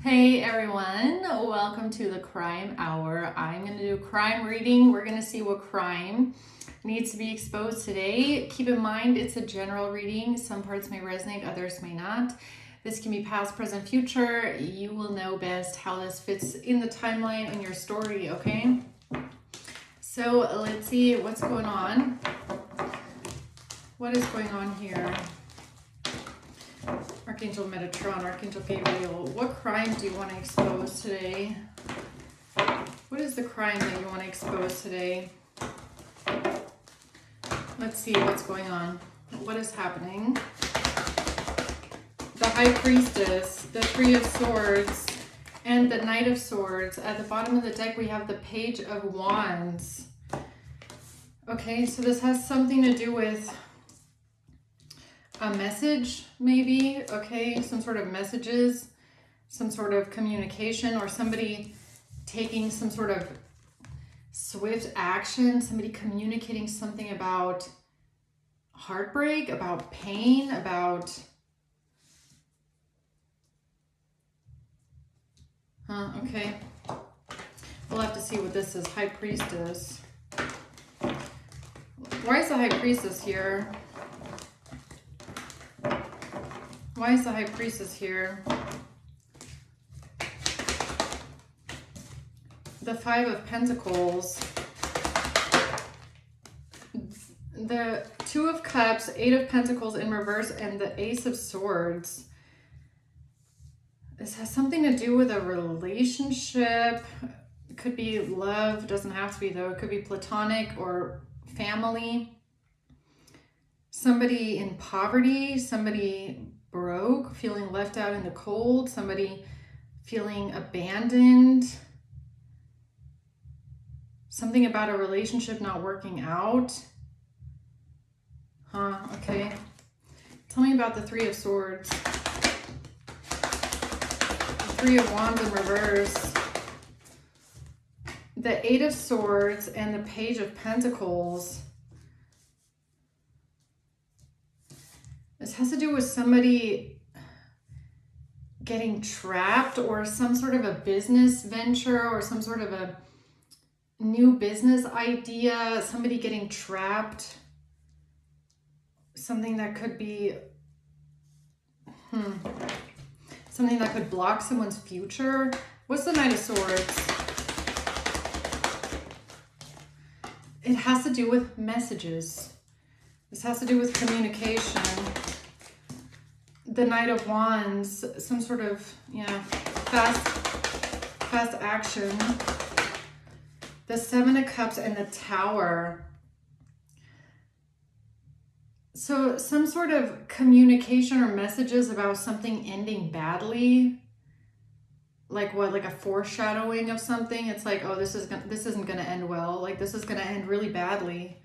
Hey everyone, welcome to the Crime Hour. I'm going to do a crime reading. We're going to see what crime needs to be exposed today. Keep in mind it's a general reading. Some parts may resonate, others may not. This can be past, present, future. You will know best how this fits in the timeline in your story, okay? So let's see what's going on. What is going on here? Archangel Metatron, Archangel Gabriel, what crime do you want to expose today? What is the crime that you want to expose today? Let's see what's going on. What is happening? The High Priestess, the Three of Swords, and the Knight of Swords. At the bottom of the deck, we have the Page of Wands. Okay, so this has something to do with a message, maybe, okay, some sort of messages, some sort of communication, or somebody taking some sort of swift action, somebody communicating something about heartbreak, about pain, about, okay. We'll have to see what this is. High Priestess. Why is the High Priestess here? Why is the High Priestess here? The Five of Pentacles. The Two of Cups, Eight of Pentacles in reverse, and the Ace of Swords. This has something to do with a relationship. It could be love, doesn't have to be though. It could be platonic or family. Somebody in poverty, somebody broke, feeling left out in the cold, somebody feeling abandoned, something about a relationship not working out. Okay. Tell me about the Three of Swords. The Three of Wands in reverse. The Eight of Swords and the Page of Pentacles. This has to do with somebody getting trapped, or some sort of a business venture, or some sort of a new business idea, somebody getting trapped. Something that could be, something that could block someone's future. What's the Knight of Swords? It has to do with messages. This has to do with communication. The Knight of Wands, some sort of, fast action. The Seven of Cups and the Tower. So some sort of communication or messages about something ending badly. Like what? Like a foreshadowing of something. It's like, oh, this isn't gonna end well. Like this is gonna end really badly.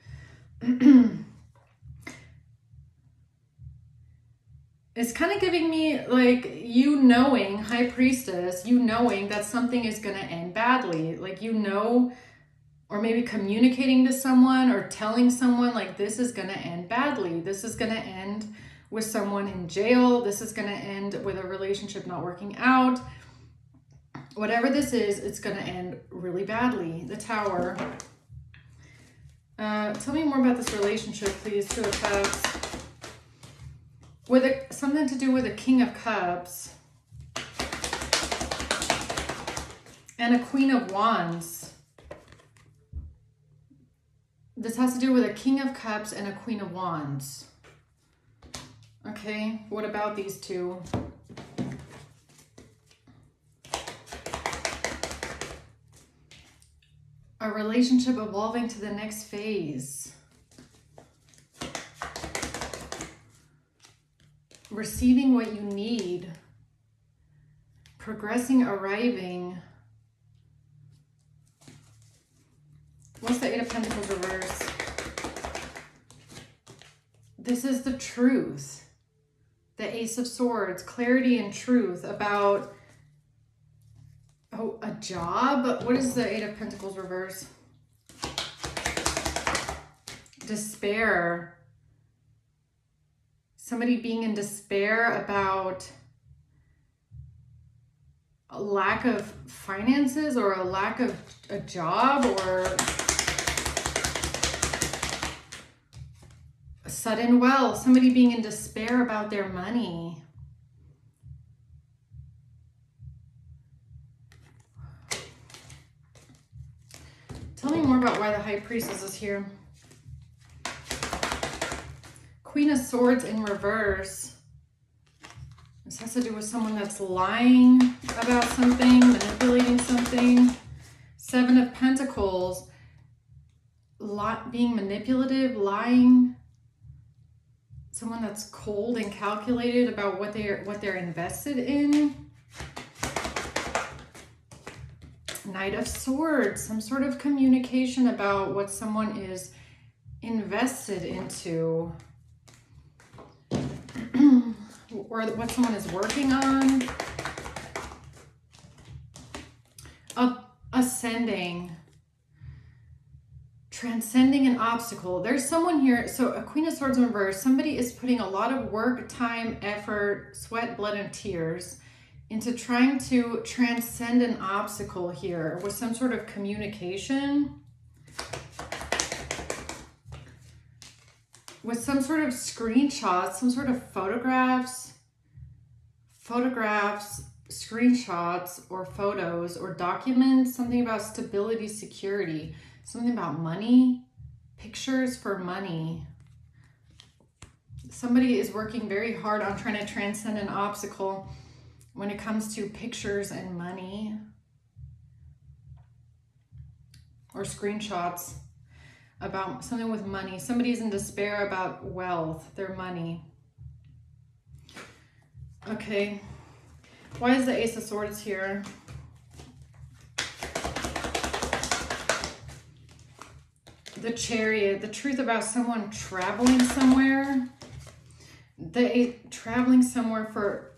It's kind of giving me like you knowing, High Priestess, you knowing that something is going to end badly. Like, or maybe communicating to someone or telling someone like this is going to end badly. This is going to end with someone in jail. This is going to end with a relationship not working out. Whatever this is, it's going to end really badly. The Tower. Tell me more about this relationship, please. Two of Cups. With something to do with a King of Cups and a Queen of Wands. This has to do with a King of Cups and a Queen of Wands. Okay, what about these two? A relationship evolving to the next phase. Receiving what you need, progressing, arriving. What's the Eight of Pentacles reverse? This is the truth. The Ace of Swords, clarity and truth about, a job. What is the Eight of Pentacles reverse? Despair. Somebody being in despair about a lack of finances or a lack of a job or a sudden wealth, somebody being in despair about their money. Tell me more about why the High Priestess is here. Queen of Swords in reverse. This has to do with someone that's lying about something, manipulating something. Seven of Pentacles. Being manipulative, lying. Someone that's cold and calculated about what they're invested in. Knight of Swords, some sort of communication about what someone is invested into or what someone is working on. Ascending, transcending an obstacle. There's someone here, so a Queen of Swords in reverse, somebody is putting a lot of work, time, effort, sweat, blood, and tears into trying to transcend an obstacle here with some sort of communication, with some sort of screenshots, some sort of photographs, screenshots, or photos, or documents, something about stability, security, something about money, pictures for money. Somebody is working very hard on trying to transcend an obstacle when it comes to pictures and money or screenshots about something with money. Somebody's in despair about wealth, their money. Okay, why is the Ace of Swords here? The Chariot, the truth about someone traveling somewhere. Traveling somewhere for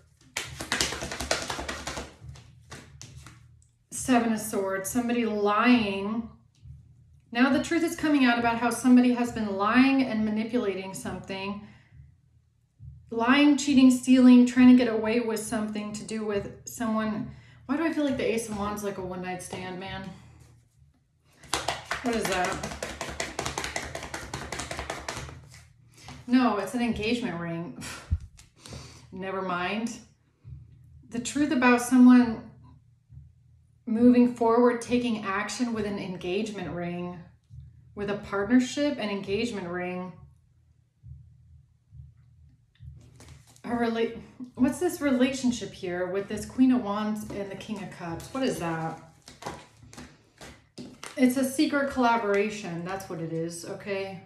Seven of Swords, somebody lying. Now the truth is coming out about how somebody has been lying and manipulating something. Lying, cheating, stealing, trying to get away with something to do with someone. Why do I feel like the Ace of Wands is like a one-night stand, man? What is that? No, it's an engagement ring. Never mind. The truth about someone moving forward, taking action with an engagement ring, with a partnership, an engagement ring. What's this relationship here with this Queen of Wands and the King of Cups? What is that? It's a secret collaboration. That's what it is, okay?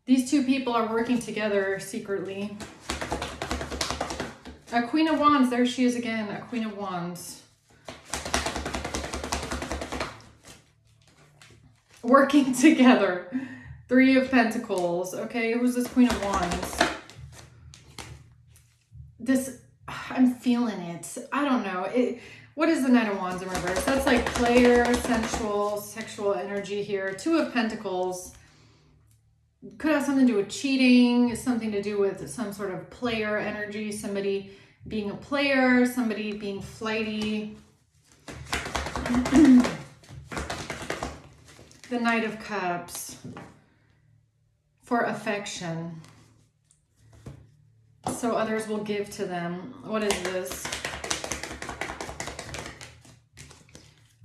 These two people are working together secretly. A Queen of Wands, there she is again, a Queen of Wands. Working together. Three of Pentacles. Okay, who's this Queen of Wands? I'm feeling it. I don't know. What is the Knight of Wands in reverse? That's like player, sensual, sexual energy here. Two of Pentacles. Could have something to do with cheating, something to do with some sort of player energy, somebody being a player, somebody being flighty. The Knight of Cups for affection. So others will give to them. What is this?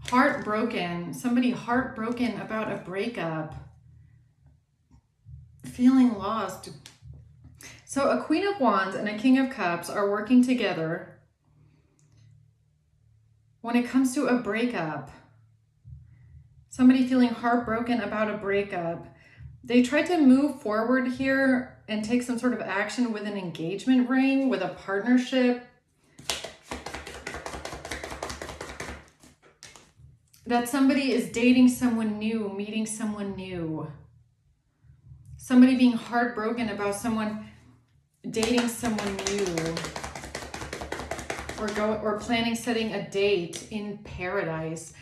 Heartbroken. Somebody heartbroken about a breakup. Feeling lost. So a Queen of Wands and a King of Cups are working together when it comes to a breakup. Somebody feeling heartbroken about a breakup. They tried to move forward here and take some sort of action with an engagement ring, with a partnership. That somebody is dating someone new, meeting someone new. Somebody being heartbroken about someone dating someone new. Or planning setting a date in paradise.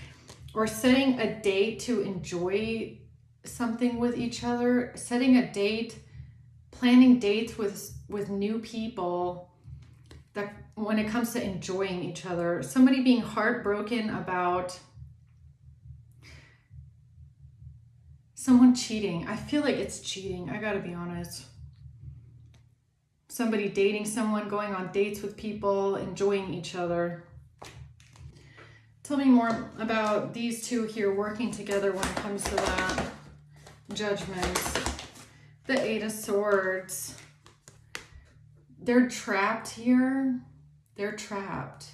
Or setting a date to enjoy something with each other. Setting a date, planning dates with new people. that when it comes to enjoying each other, somebody being heartbroken about someone cheating. I feel like it's cheating. I gotta be honest. Somebody dating someone, going on dates with people, enjoying each other. Tell me more about these two here working together when it comes to that. Judgment. The Eight of Swords. They're trapped here. They're trapped.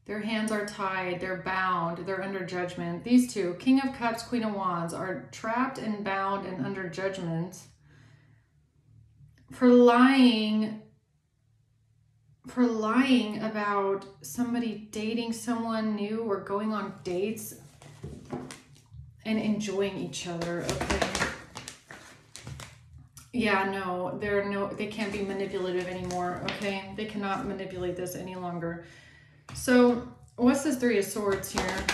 Their hands are tied. They're bound. They're under judgment. These two, King of Cups, Queen of Wands, are trapped and bound and under judgment for lying about somebody dating someone new or going on dates and enjoying each other. Okay. Yeah, no, they can't be manipulative anymore. Okay. They cannot manipulate this any longer. So what's this Three of Swords here?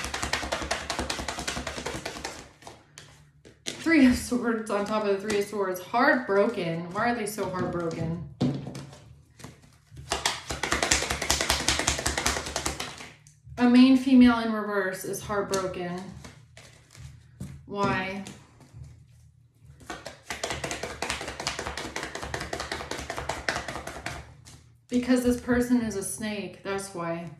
Three of Swords on top of the Three of Swords. Heartbroken. Why are they so heartbroken? A main female in reverse is heartbroken. Why? Because this person is a snake. That's why.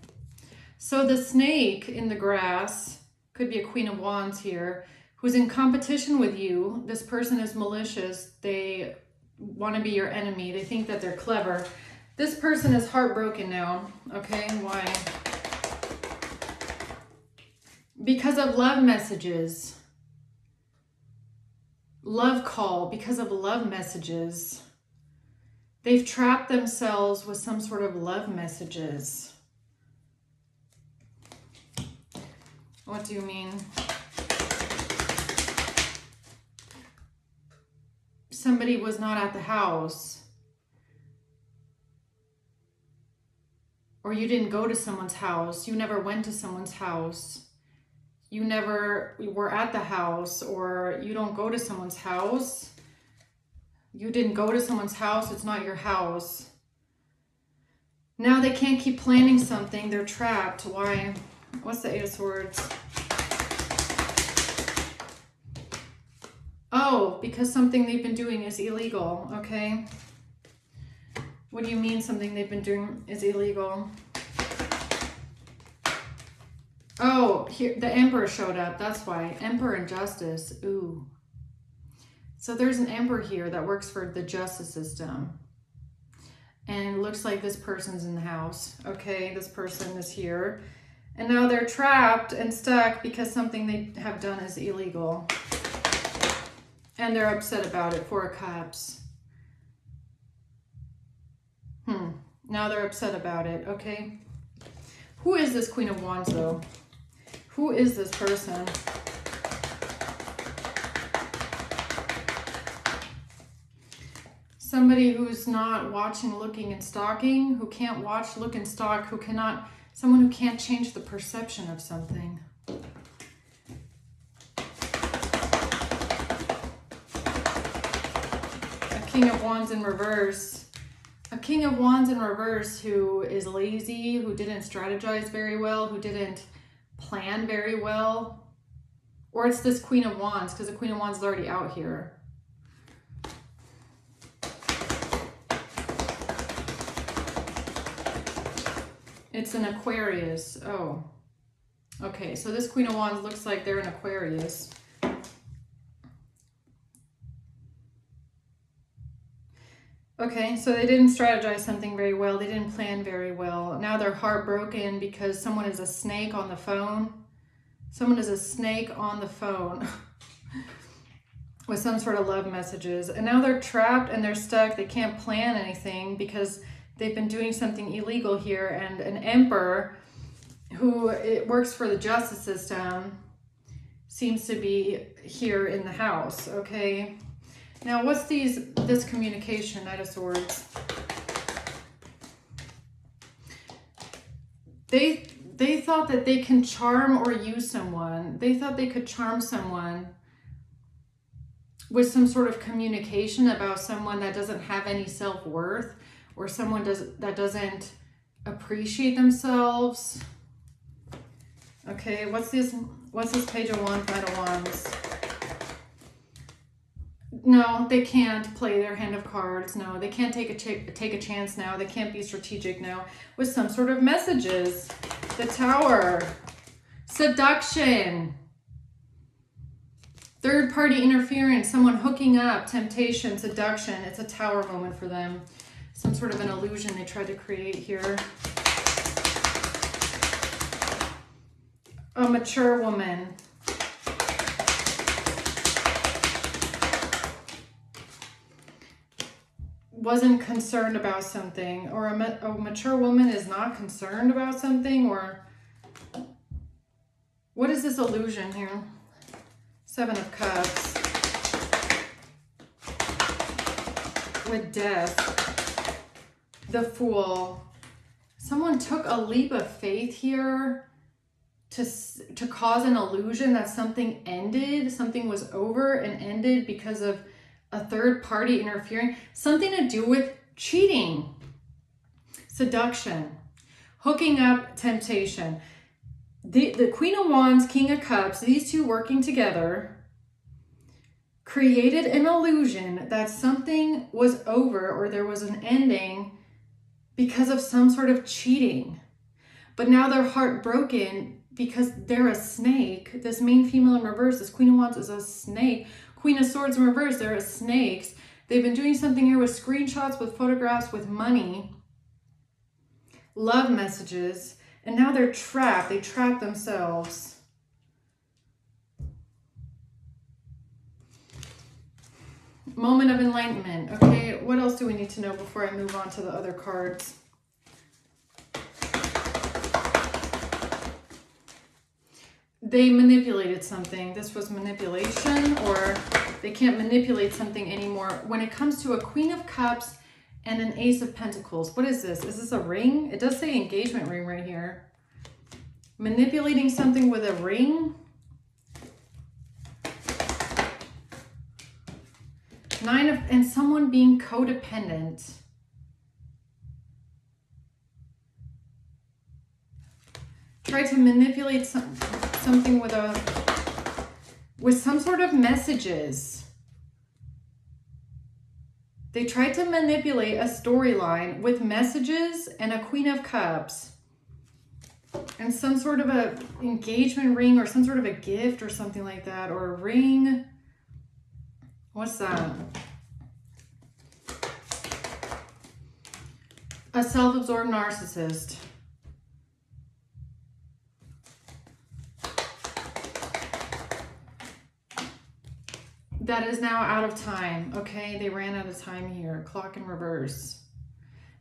So the snake in the grass could be a Queen of Wands here, who's in competition with you. This person is malicious. They want to be your enemy. They think that they're clever. This person is heartbroken now. Okay, why? Because of love messages. Love call, because of love messages. They've trapped themselves with some sort of love messages. What do you mean? Somebody was not at the house. Or you didn't go to someone's house. You never went to someone's house. You never were at the house, or you don't go to someone's house. You didn't go to someone's house. It's not your house. Now they can't keep planning something. They're trapped. Why? What's the Eight of Swords? Oh, because something they've been doing is illegal. Okay. What do you mean something they've been doing is illegal? Oh, here the Emperor showed up. That's why. Emperor and Justice. Ooh. So there's an Emperor here that works for the justice system. And it looks like this person's in the house. Okay, this person is here. And now they're trapped and stuck because something they have done is illegal. And they're upset about it. Four of Cups. Now they're upset about it. Okay. Who is this Queen of Wands though? Who is this person? Somebody who's not watching, looking, and stalking, who can't watch, look, and stalk, someone who can't change the perception of something. A King of Wands in reverse. A King of Wands in reverse who is lazy, who didn't strategize very well, who didn't plan very well. Or it's this Queen of Wands, because the Queen of Wands is already out here. It's an Aquarius. Oh. Okay, so this Queen of Wands looks like they're an Aquarius. Okay, so they didn't strategize something very well. They didn't plan very well. Now they're heartbroken because someone is a snake on the phone. Someone is a snake on the phone with some sort of love messages. And now they're trapped and they're stuck. They can't plan anything because they've been doing something illegal here. And an Emperor who works for the justice system seems to be here in the house, okay? Now, what's this communication, Knight of Swords? They thought that they can charm or use someone. They thought they could charm someone with some sort of communication about someone that doesn't have any self-worth, or someone that doesn't appreciate themselves. Okay, what's this Page of Wands, Knight of Wands? No, they can't play their hand of cards. No, they can't take a chance now. They can't be strategic now with some sort of messages. The Tower. Seduction. Third-party interference. Someone hooking up. Temptation. Seduction. It's a Tower moment for them. Some sort of an illusion they tried to create here. A mature woman. Wasn't concerned about something, or a mature woman is not concerned about something, or what is this illusion here? Seven of Cups with Death, the Fool. Someone took a leap of faith here to cause an illusion that something ended, something was over and ended because of a third party interfering, something to do with cheating, seduction, hooking up, temptation. The Queen of Wands, King of Cups, these two working together created an illusion that something was over or there was an ending because of some sort of cheating. But now they're heartbroken because they're a snake. This main female in reverse, this Queen of Wands is a snake. Queen of Swords in reverse, they're snakes. They've been doing something here with screenshots, with photographs, with money, love messages, and now they're trapped. They trap themselves. Moment of enlightenment. Okay, what else do we need to know before I move on to the other cards? They manipulated something. This was manipulation, or they can't manipulate something anymore. When it comes to a Queen of Cups and an Ace of Pentacles, what is this? Is this a ring? It does say engagement ring right here. Manipulating something with a ring. And someone being codependent. Try to manipulate something with some sort of messages. They tried to manipulate a storyline with messages and a Queen of Cups and some sort of a engagement ring or some sort of a gift or something like that, or a ring. What's that? A self-absorbed narcissist. That is now out of time. Okay, they ran out of time here. Clock in reverse.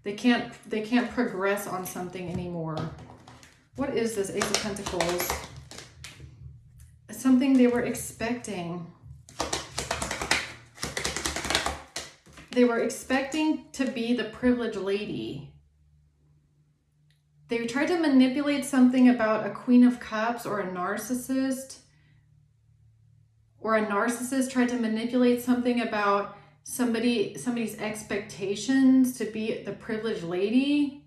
They can't progress on something anymore. What is this Ace of Pentacles? Something they were expecting. They were expecting to be the privileged lady. They tried to manipulate something about a Queen of Cups or a narcissist. Or a narcissist tried to manipulate something about somebody's expectations to be the privileged lady.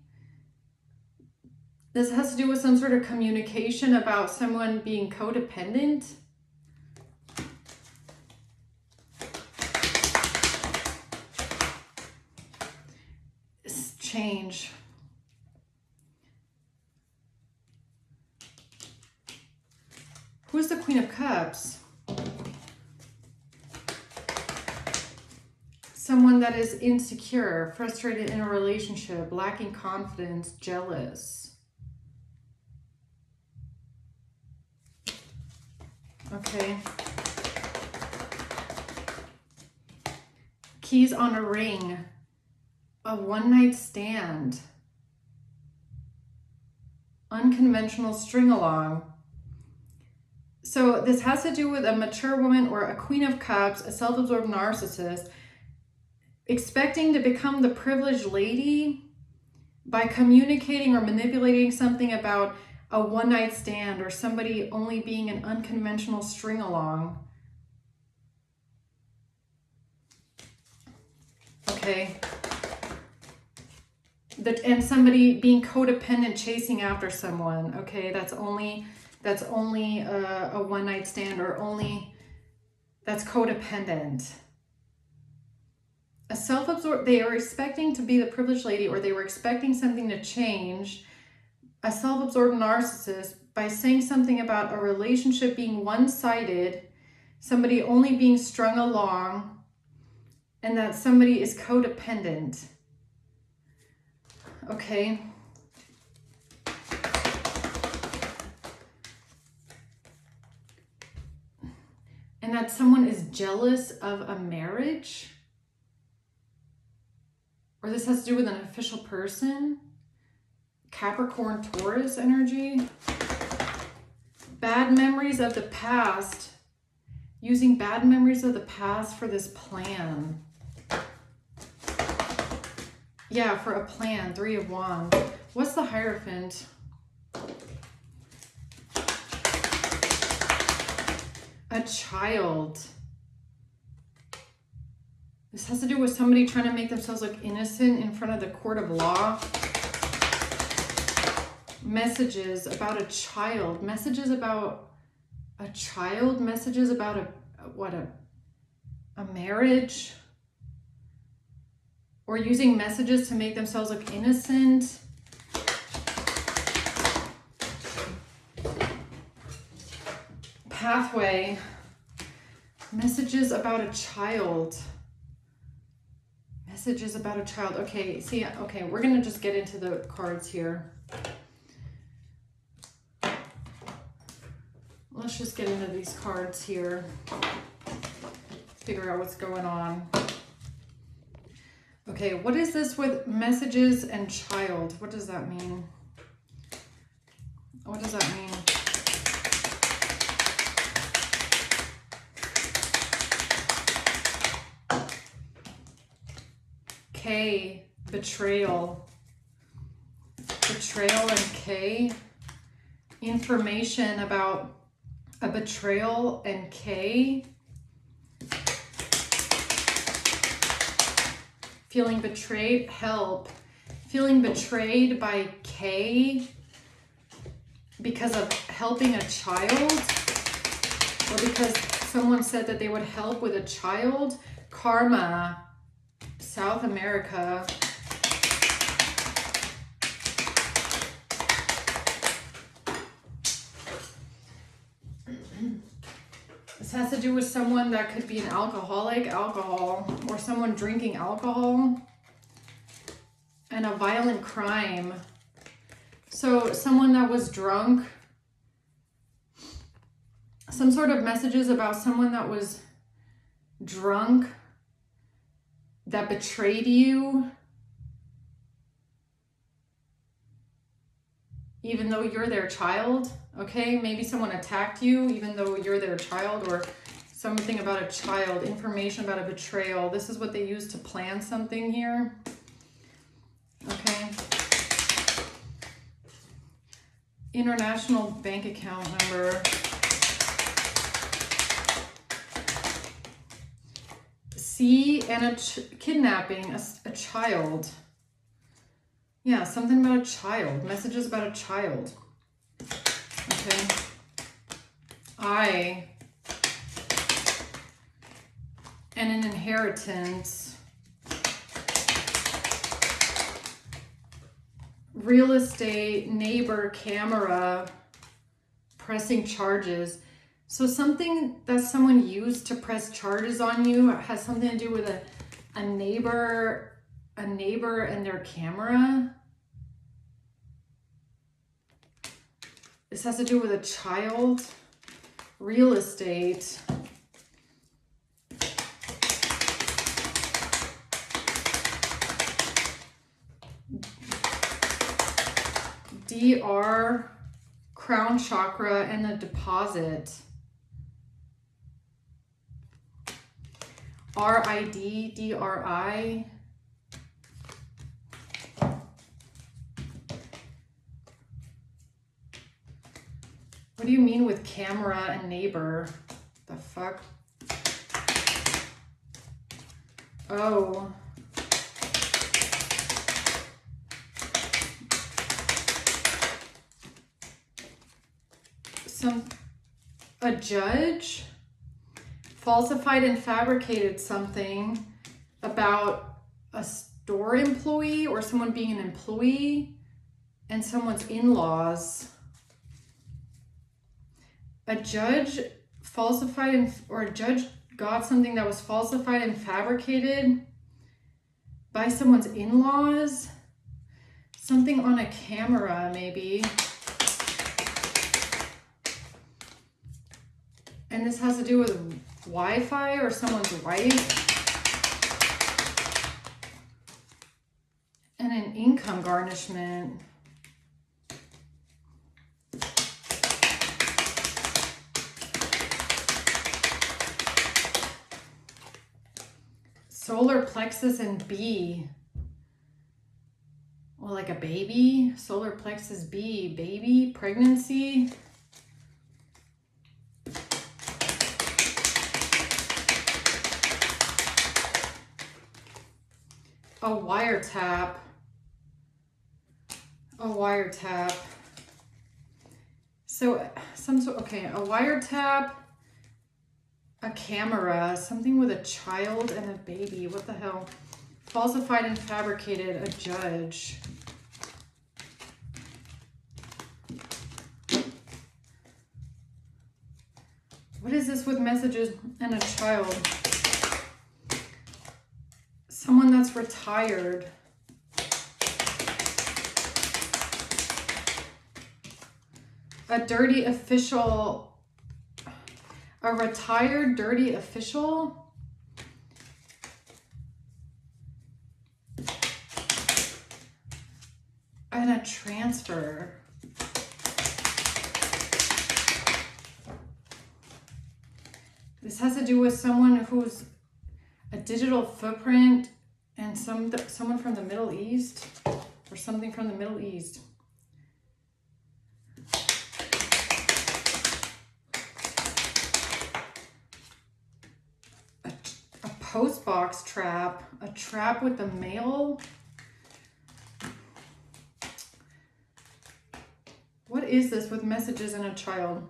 This has to do with some sort of communication about someone being codependent. Change. Who's the Queen of Cups? Someone that is insecure, frustrated in a relationship, lacking confidence, jealous. Okay. Keys on a ring. A one-night stand. Unconventional string along. So this has to do with a mature woman or a Queen of Cups, a self-absorbed narcissist, expecting to become the privileged lady by communicating or manipulating something about a one-night stand or somebody only being an unconventional string along. Okay. And somebody being codependent, chasing after someone. Okay, that's only a one-night stand, or only that's codependent. A self-absorbed, they are expecting to be the privileged lady, or they were expecting something to change. A self-absorbed narcissist, by saying something about a relationship being one-sided, somebody only being strung along, and that somebody is codependent. Okay. And that someone is jealous of a marriage. Or this has to do with an official person. Capricorn, Taurus energy. Bad memories of the past. Using bad memories of the past for this plan. Yeah, for a plan. 3 of Wands. What's the Hierophant? A child. This has to do with somebody trying to make themselves look innocent in front of the court of law. Messages about a child. Messages about a child. Messages about a marriage. Or using messages to make themselves look innocent. Pathway. Messages about a child. Messages about a child. Okay, see, okay, we're going to just get into the cards here. Let's just get into these cards here. Figure out what's going on. Okay, what is this with messages and child? What does that mean? What does that mean? K, betrayal. Betrayal and K. Information about a betrayal and K. Feeling betrayed, help. Feeling betrayed by K because of helping a child, or because someone said that they would help with a child. Karma, South America. This has to do with someone that could be an alcoholic, alcohol, or someone drinking alcohol, and a violent crime. So someone that was drunk, some sort of messages about someone that was drunk, that betrayed you, even though you're their child. Okay, maybe someone attacked you even though you're their child, or something about a child, information about a betrayal. This is what they use to plan something here. Okay. International bank account number. C, and a kidnapping, a child. Yeah, something about a child. Messages about a child. Okay. I, and an inheritance. Real estate, neighbor, camera, pressing charges. So something that someone used to press charges on you has something to do with a neighbor and their camera. This has to do with a child, real estate. DR, crown chakra, and the deposit. RID, DRI. What do you mean with camera and neighbor? The fuck? Oh. a judge falsified and fabricated something about a store employee or someone being an employee and someone's in-laws. A judge falsified or a judge got something that was falsified and fabricated by someone's in-laws. Something on a camera, maybe. And this has to do with Wi-Fi or someone's wife. And an income garnishment. Solar plexus and B. Well, like a baby. Solar plexus B. Baby. Pregnancy. A wiretap. A wiretap. So, okay, a wiretap. A camera, something with a child and a baby. What the hell? Falsified and fabricated, a judge. What is this with messages and a child? Someone that's retired. A dirty official. A retired dirty official? And a transfer. This has to do with someone who's a digital footprint and someone from the Middle East or something from the Middle East. Postbox trap, a trap with the mail. What is this with messages and a child?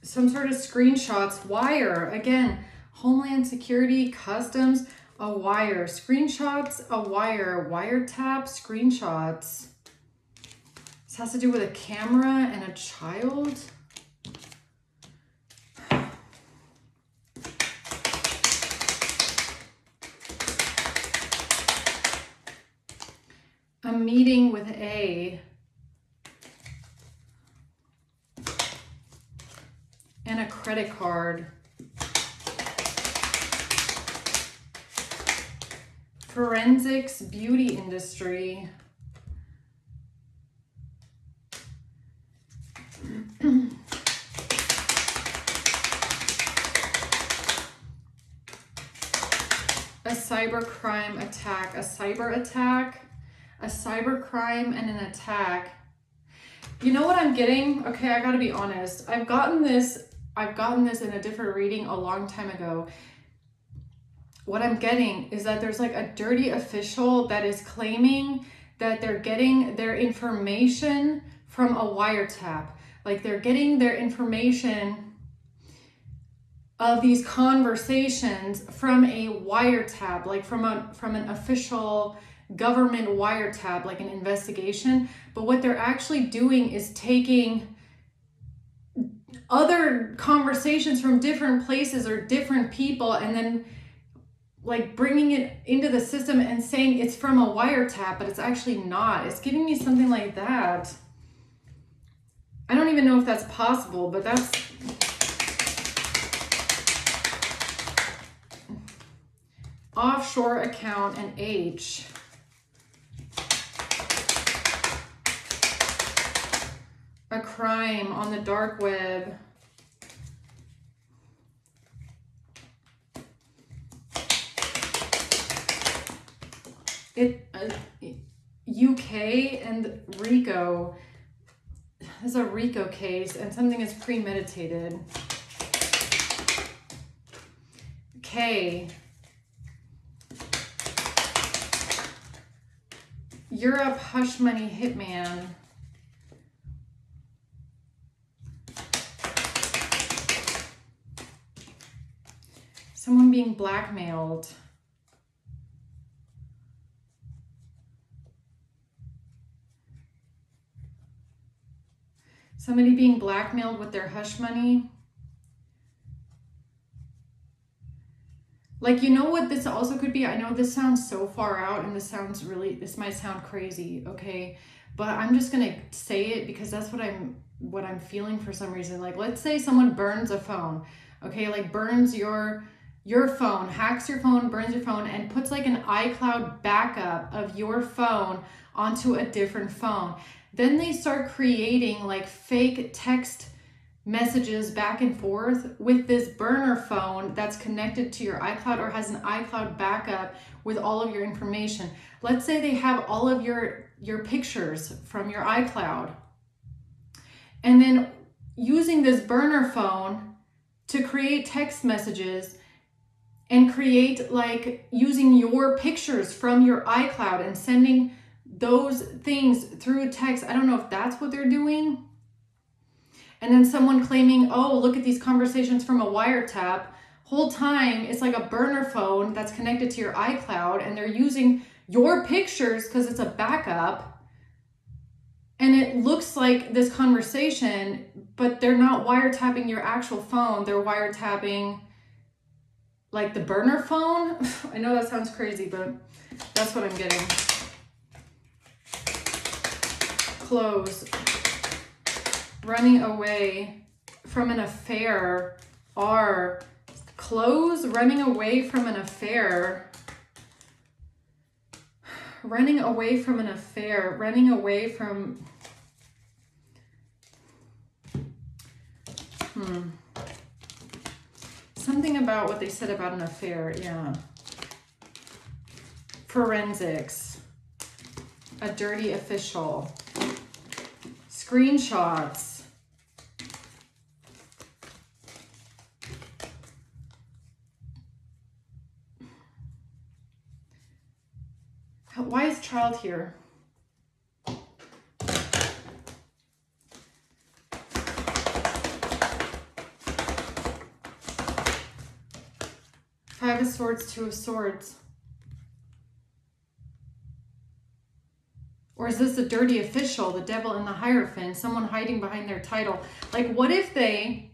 Some sort of screenshots, wire, again, Homeland Security, Customs, a wire, screenshots, a wire, wiretap, screenshots. This has to do with a camera and a child. A meeting with A. And a credit card. Forensics, beauty industry. A cybercrime attack, a cyber attack, a cybercrime and an attack. You know what I'm getting? Okay, I gotta be honest. I've gotten this in a different reading a long time ago. What I'm getting is that there's like a dirty official that is claiming that they're getting their information from a wiretap. Like they're getting their information of these conversations from a wiretap, like from an official government wiretap, like an investigation. But what they're actually doing is taking other conversations from different places or different people and then like bringing it into the system and saying it's from a wiretap, but it's actually not. It's giving me something like that. I don't even know if that's possible, but that's... Offshore account and H. A crime on the dark web. UK and RICO. This is a RICO case and something is premeditated. K. Europe hush money hitman. Someone being blackmailed. Somebody being blackmailed with their hush money. Like, you know what this also could be? I know this sounds so far out and this might sound crazy, okay? But I'm just gonna say it because that's what I'm feeling for some reason. Like, let's say someone burns a phone, okay? Like burns your phone, hacks your phone, burns your phone, and puts like an iCloud backup of your phone onto a different phone. Then they start creating like fake text messages back and forth with this burner phone that's connected to your iCloud or has an iCloud backup with all of your information. Let's say they have all of your pictures from your iCloud. And then using this burner phone to create text messages and create like using your pictures from your iCloud and sending those things through text. I don't know if that's what they're doing. And then someone claiming, oh, look at these conversations from a wiretap. Whole time it's like a burner phone that's connected to your iCloud and they're using your pictures because it's a backup. And it looks like this conversation, but they're not wiretapping your actual phone. They're wiretapping like the burner phone. I know that sounds crazy, but that's what I'm getting. Close. Running away from an affair. Are close. Running away from an affair. Running away from an affair. Running away from... Something about what they said about an affair, yeah. Forensics. A dirty official. Screenshots. Why is child here? Five of Swords, Two of Swords. Or is this a dirty official, the devil and the Hierophant, someone hiding behind their title? Like, what if they,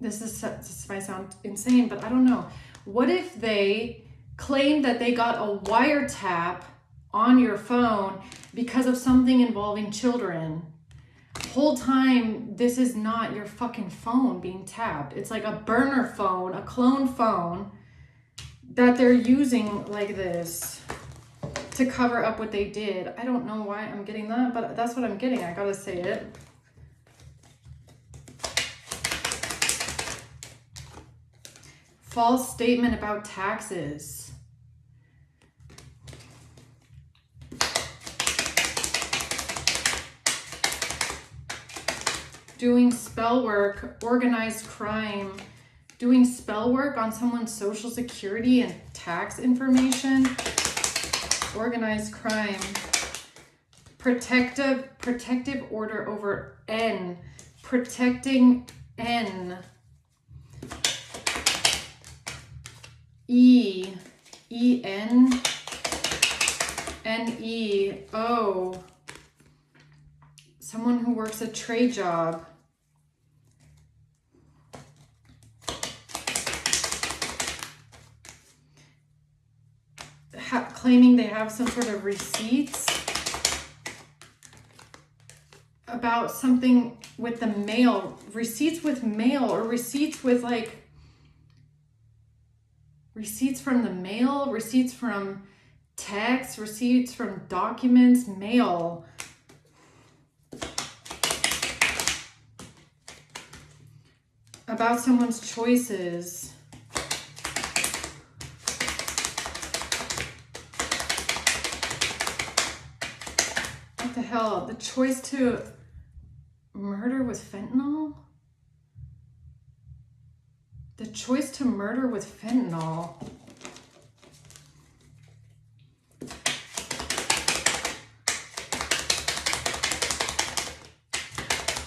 this might sound insane, but I don't know. What if they claim that they got a wiretap on your phone because of something involving children? Whole time, this is not your fucking phone being tapped. It's like a burner phone, a clone phone that they're using like this to cover up what they did. I don't know why I'm getting that, but that's what I'm getting. I gotta say it. False statement about taxes. Doing spell work, organized crime. Doing spell work on someone's social security and tax information. Organized crime. Protective order over N. Protecting N. E. E-N. N-E. O. Someone who works a trade job. Claiming they have some sort of receipts about something with the mail. Receipts with mail, or receipts with like receipts from the mail, receipts from text, receipts from documents, mail. About someone's choices. What the hell? The choice to murder with fentanyl? The choice to murder with fentanyl.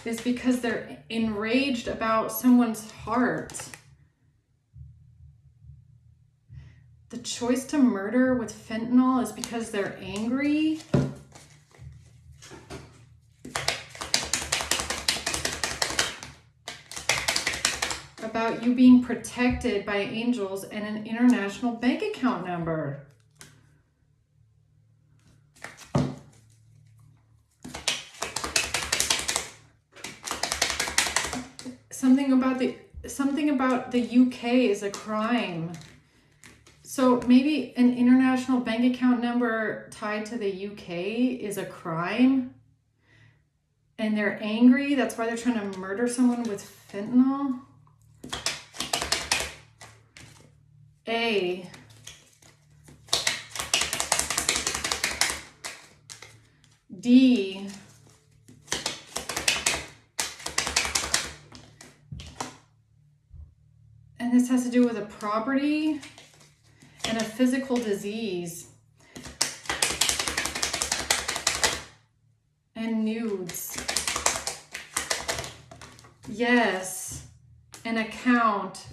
is because they're enraged about someone's heart. The choice to murder with fentanyl is because they're angry. About you being protected by angels and an international bank account number. Something about the UK is a crime. So maybe an international bank account number tied to the UK is a crime. And they're angry. That's why they're trying to murder someone with fentanyl. A. D. And this has to do with a property and a physical disease. And nudes. Yes. An account.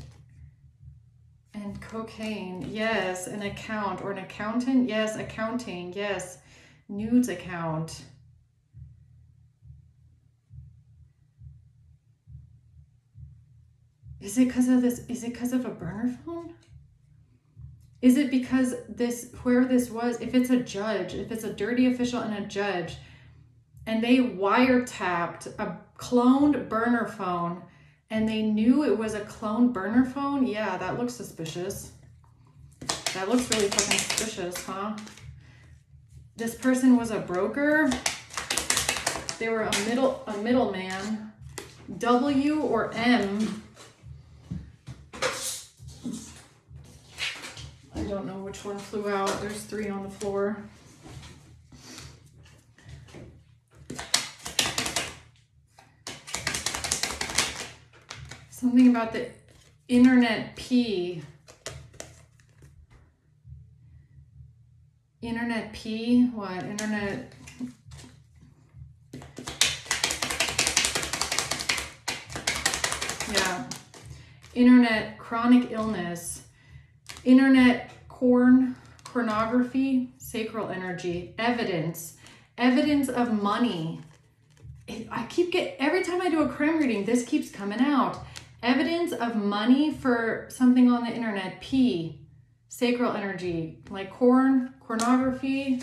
And cocaine. Yes. An account. Or an accountant. Yes. Accounting. Yes. Nudes account. Is it because of this? Is it because of a burner phone? Is it because whoever this was, if it's a judge, if it's a dirty official and a judge, and they wiretapped a cloned burner phone and they knew it was a cloned burner phone? Yeah, that looks suspicious. That looks really fucking suspicious, huh? This person was a broker. They were a middleman. W or M. I don't know which one flew out. There's 3 on the floor. Something about the internet P. Internet P? What? Internet... Yeah. Internet chronic illness. Internet pornography, sacral energy, evidence of money. Every time I do a crime reading, this keeps coming out. Evidence of money for something on the internet. P, sacral energy, like pornography.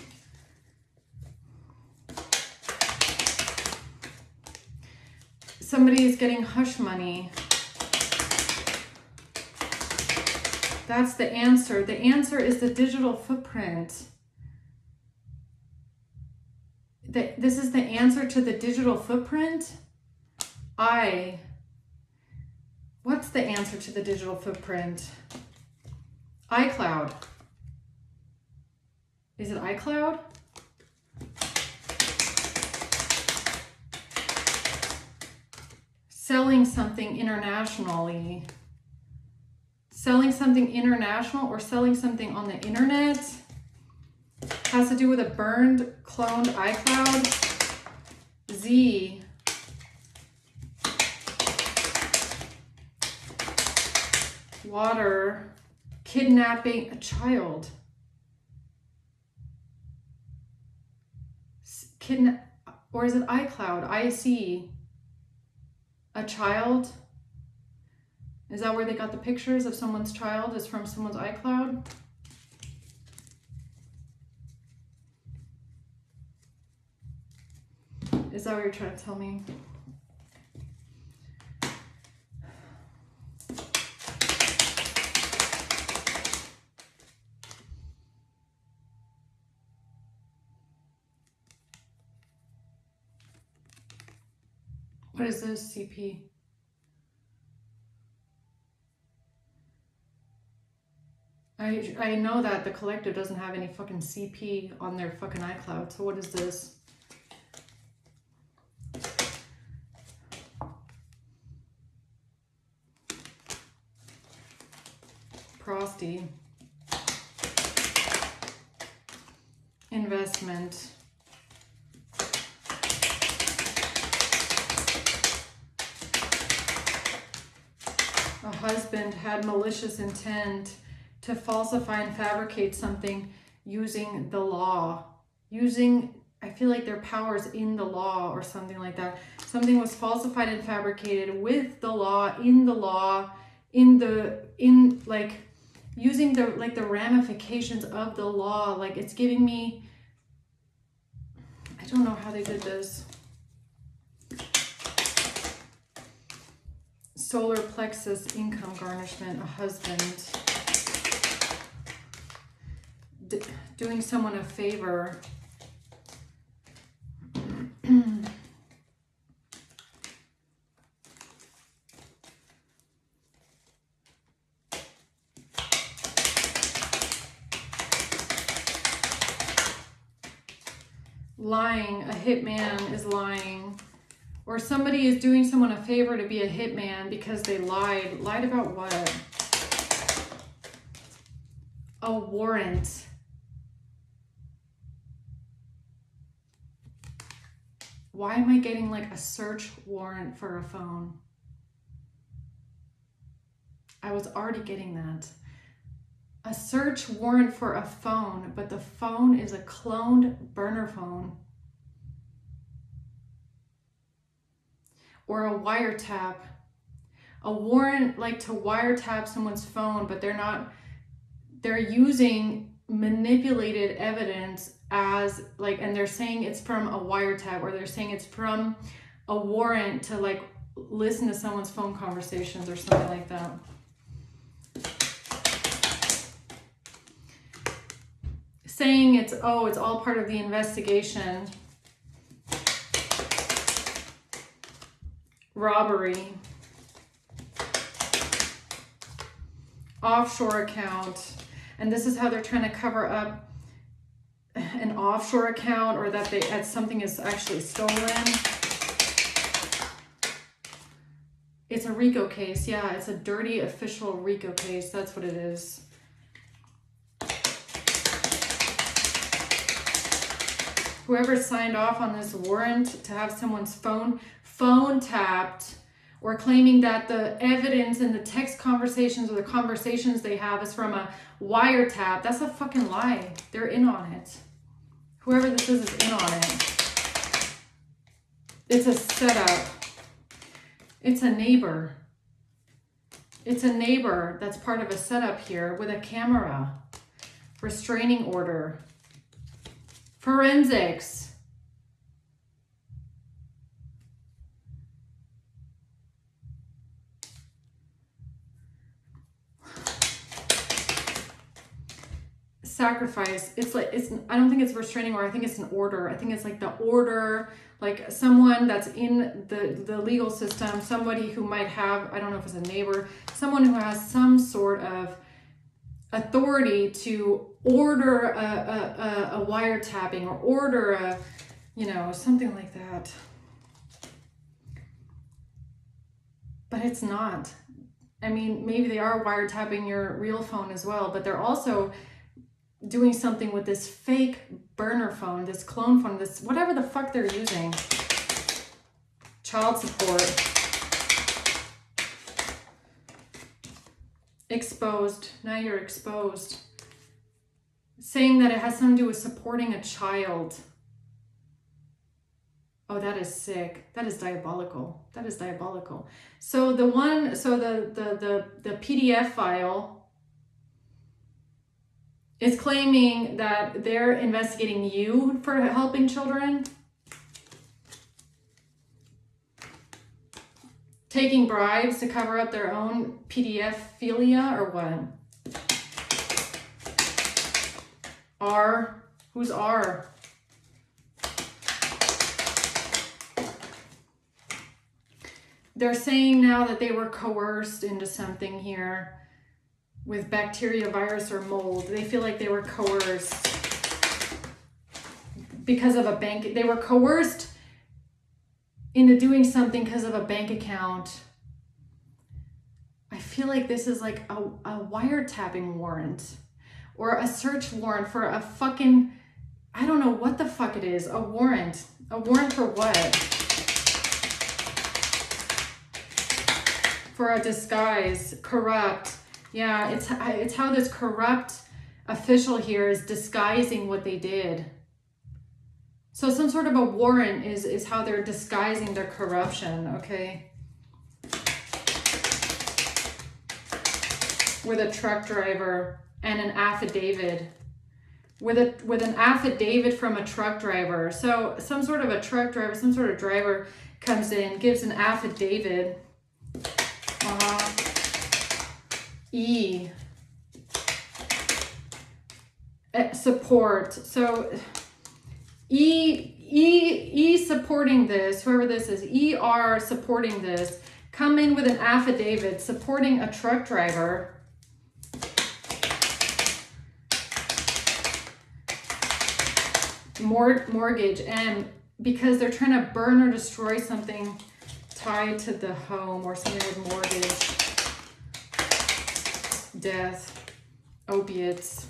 Somebody is getting hush money. That's the answer. The answer is the digital footprint. This is the answer to the digital footprint. What's the answer to the digital footprint? iCloud. Is it iCloud? Selling something internationally. Selling something international or selling something on the internet has to do with a burned, cloned iCloud. Z. Water. Kidnapping a child. Or is it iCloud? IC. A child. Is that where they got the pictures of someone's child? Is from someone's iCloud? Is that what you're trying to tell me? What is this, CP? I know that the collective doesn't have any fucking CP on their fucking iCloud, so what is this? Prosty. Investment. A husband had malicious intent to falsify and fabricate something using the law. I feel like their powers in the law or something like that. Something was falsified and fabricated with the law, like using the ramifications of the law. Like it's giving me, I don't know how they did this. Solar plexus income garnishment, a husband. Doing someone a favor. Lying, a hitman is lying. Or somebody is doing someone a favor to be a hitman because they lied. Lied about what? A warrant. Why am I getting like a search warrant for a phone? I was already getting that. A search warrant for a phone, but the phone is a cloned burner phone. Or a wiretap. A warrant like to wiretap someone's phone, but they're using manipulated evidence as like, and they're saying it's from a wiretap, or they're saying it's from a warrant to like listen to someone's phone conversations or something like that. Saying it's all part of the investigation. Robbery. Offshore account. And this is how they're trying to cover up an offshore account, or that something is actually stolen. It's a RICO case. Yeah, it's a dirty official RICO case. That's what it is. Whoever signed off on this warrant to have someone's phone tapped, or claiming that the evidence in the text conversations or the conversations they have is from a wiretap, that's a fucking lie. They're in on it. Whoever this is in on it. It's a setup. It's a neighbor. It's a neighbor that's part of a setup here with a camera. Restraining order. Forensics. Sacrifice. I don't think it's restraining order. I think it's an order. I think it's like the order, like someone that's in the legal system, somebody who might have, I don't know if it's a neighbor, someone who has some sort of authority to order a wiretapping, or order something like that. But it's not. I mean, maybe they are wiretapping your real phone as well, but they're also doing something with this fake burner phone, this clone phone, this whatever the fuck they're using. Child support. Exposed. Now you're exposed. Saying that it has something to do with supporting a child. Oh, that is sick. That is diabolical. That is diabolical. So the PDF file is claiming that they're investigating you for helping children. Taking bribes to cover up their own PDF philia, or what? R? Who's R? They're saying now that they were coerced into something here with bacteria, virus, or mold. They feel like they were coerced because of a bank. They were coerced into doing something because of a bank account. I feel like this is like a wiretapping warrant, or a search warrant for a fucking, I don't know what the fuck it is. A warrant. A warrant for what? for a disguise. Corrupt. Yeah, it's how this corrupt official here is disguising what they did. So some sort of a warrant is how they're disguising their corruption, okay? With a truck driver and an affidavit. With an affidavit from a truck driver. So some sort of a truck driver, some sort of driver comes in, gives an affidavit. Support. So E supporting this, whoever this is, ER supporting this, come in with an affidavit supporting a truck driver. Mortgage, and because they're trying to burn or destroy something tied to the home or something with mortgage, death, opiates.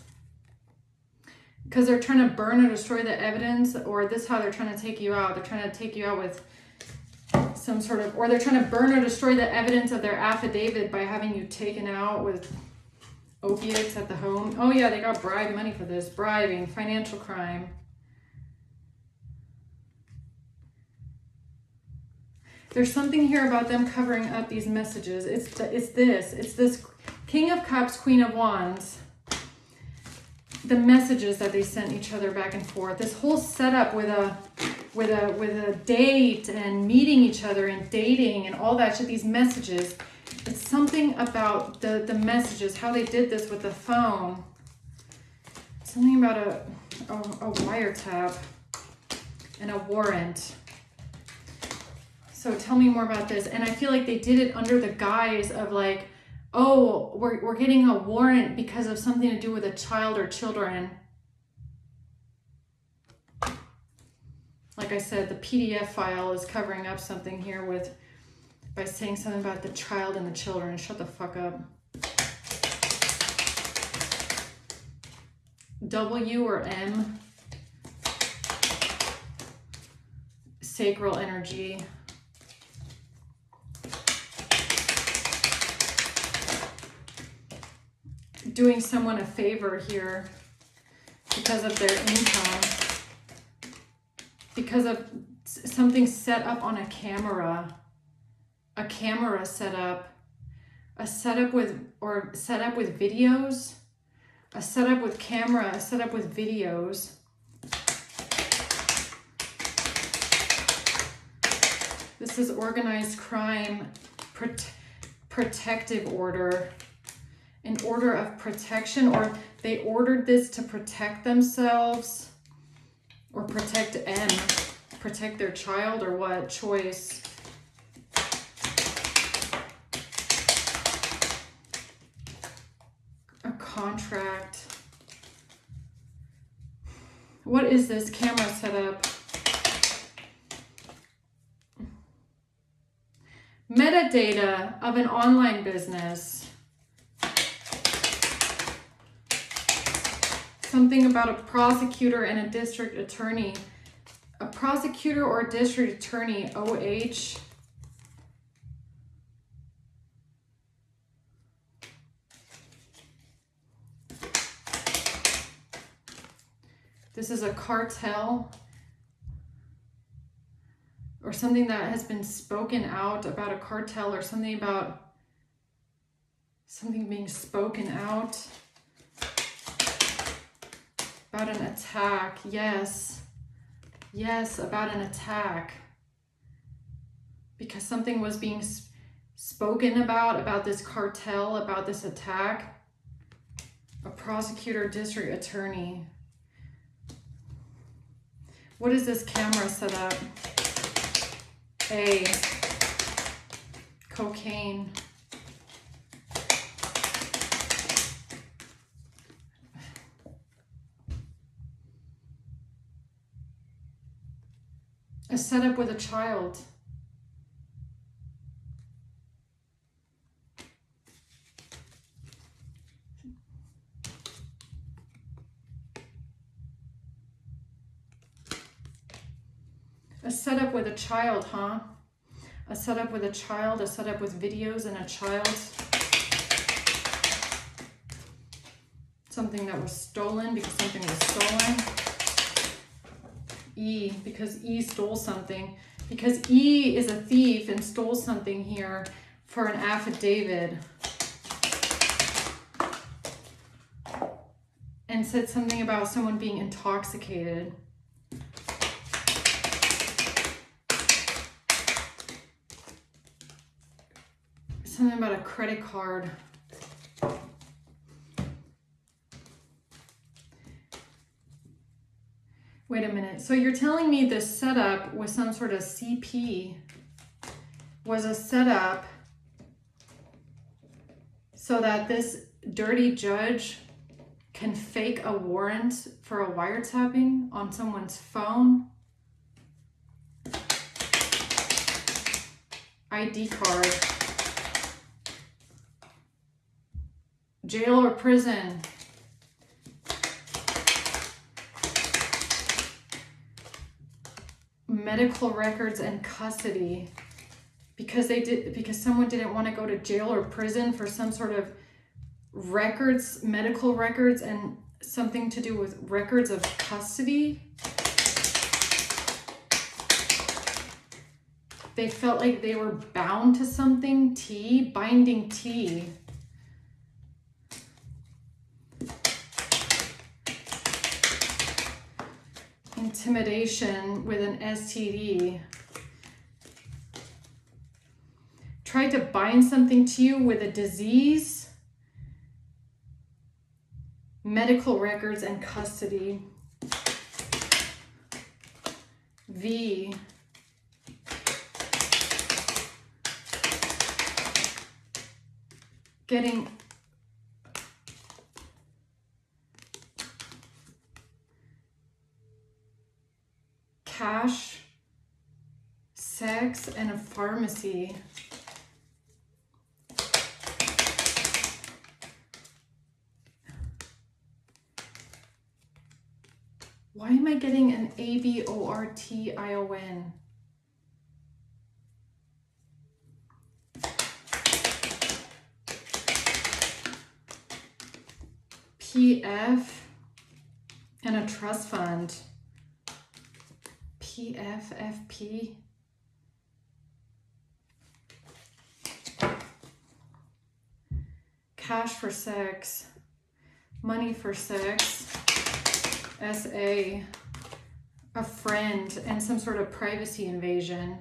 Because they're trying to burn or destroy the evidence, or this is how they're trying to take you out. They're trying to take you out with some sort of, or they're trying to burn or destroy the evidence of their affidavit by having you taken out with opiates at the home. Oh yeah, they got bribe money for this. Bribing, financial crime. There's something here about them covering up these messages. It's this King of Cups, Queen of Wands. The messages that they sent each other back and forth. This whole setup with a date and meeting each other and dating and all that shit. These messages. It's something about the messages. How they did this with the phone. Something about a wiretap and a warrant. So tell me more about this. And I feel like they did it under the guise of like, oh, we're getting a warrant because of something to do with a child or children. Like I said, the PDF file is covering up something here by saying something about the child and the children. Shut the fuck up. W or M. Sacral energy. Doing someone a favor here because of their income, because of something set up on a camera setup, a setup with videos, a setup with camera, a setup with videos. This is organized crime, protective order. An order of protection, or they ordered this to protect themselves or protect their child, or what? Choice. A contract. What is this camera setup? Metadata of an online business. Something about a prosecutor and a district attorney. A prosecutor or district attorney, OH. This is a cartel. Or something that has been spoken out about a cartel, or something about something being spoken out. About an attack, yes. Yes, about an attack. Because something was being spoken about this cartel, about this attack. A prosecutor, district attorney. What is this camera setup? A. Cocaine. A setup with a child. A setup with a child, huh? a setup with a child, a setup with videos and a child. Something that was stolen because something was stolen. E, because E stole something. Because E is a thief and stole something here for an affidavit. And said something about someone being intoxicated. Something about a credit card. Wait a minute. So you're telling me this setup with some sort of CP was a setup so that this dirty judge can fake a warrant for a wiretapping on someone's phone? ID card. Jail or prison. Medical records and custody. Because someone didn't want to go to jail or prison for some sort of records, medical records, and something to do with records of custody. They felt like they were bound to something. T, binding T. Intimidation with an STD. Tried to bind something to you with a disease. Medical records and custody. V. Getting cash, sex, and a pharmacy. Why am I getting an ABORTION? PF and a trust fund. PFFP. Cash for sex. Money for sex. SA. A friend and some sort of privacy invasion.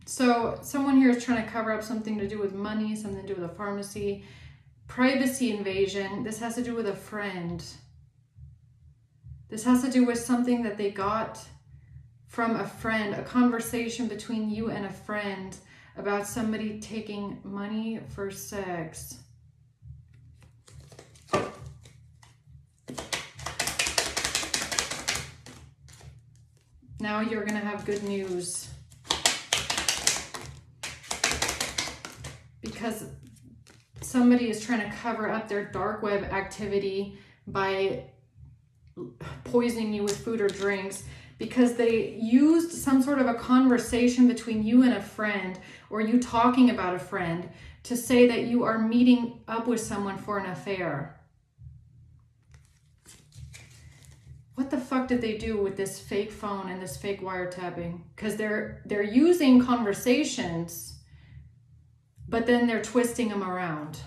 So someone here is trying to cover up something to do with money, something to do with a pharmacy. Privacy invasion. This has to do with a friend. This has to do with something that they got from a friend, a conversation between you and a friend about somebody taking money for sex. Now you're going to have good news. Because somebody is trying to cover up their dark web activity by poisoning you with food or drinks, because they used some sort of a conversation between you and a friend, or you talking about a friend, to say that you are meeting up with someone for an affair. What the fuck did they do with this fake phone and this fake wiretapping? Because they're using conversations, but then they're twisting them around.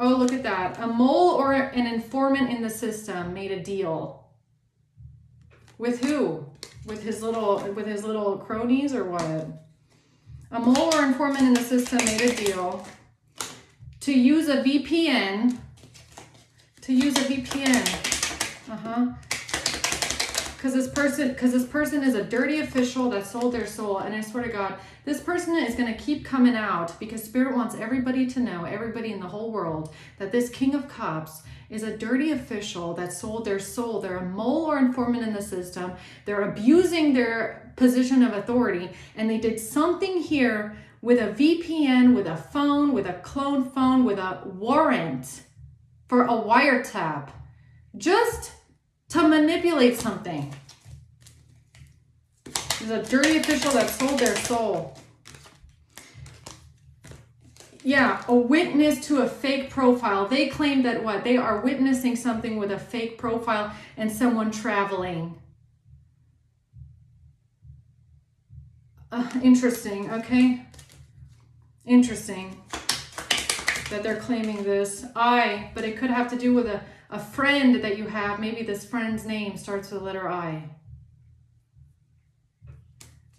Oh, look at that. A mole or an informant in the system made a deal. With who? With his little cronies or what? A mole or informant in the system made a deal to use a VPN. Because this person is a dirty official that sold their soul. And I swear to God, this person is going to keep coming out, because Spirit wants everybody to know, everybody in the whole world, that this King of Cups is a dirty official that sold their soul. They're a mole or informant in the system. They're abusing their position of authority. And they did something here with a VPN, with a phone, with a clone phone, with a warrant. for a wiretap just to manipulate something. There's a dirty official that sold their soul. Yeah, a witness to a fake profile. They claim that what? They are witnessing something with a fake profile and someone traveling. Interesting, okay? Interesting that they're claiming this. But it could have to do with a friend that you have. Maybe this friend's name starts with the letter I.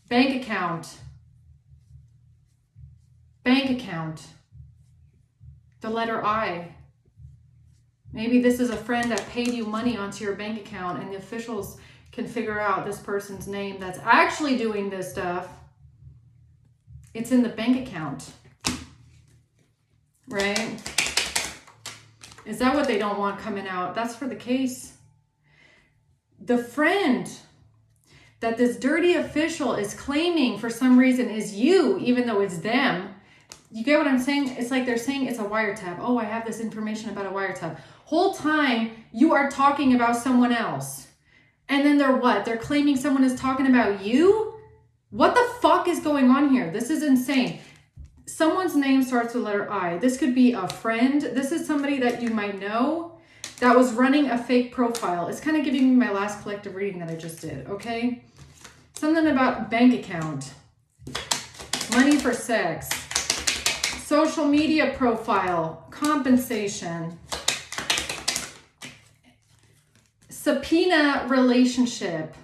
Bank account. Bank account. The letter I. Maybe this is a friend that paid you money onto your bank account and the officials can figure out this person's name that's actually doing this stuff. It's in the bank account. Right? Is that what they don't want coming out? That's for the case. The friend that this dirty official is claiming for some reason is you, even though it's them. You get what I'm saying? It's like they're saying it's a wiretap. Oh, I have this information about a wiretap. Whole time you are talking about someone else. And then they're what? They're claiming someone is talking about you? What the fuck is going on here? This is insane. Someone's name starts with letter I. This could be a friend. This is somebody that you might know that was running a fake profile. It's kind of giving me my last collective reading that I just did, okay? Something about bank account, money for sex, social media profile, compensation, subpoena relationship.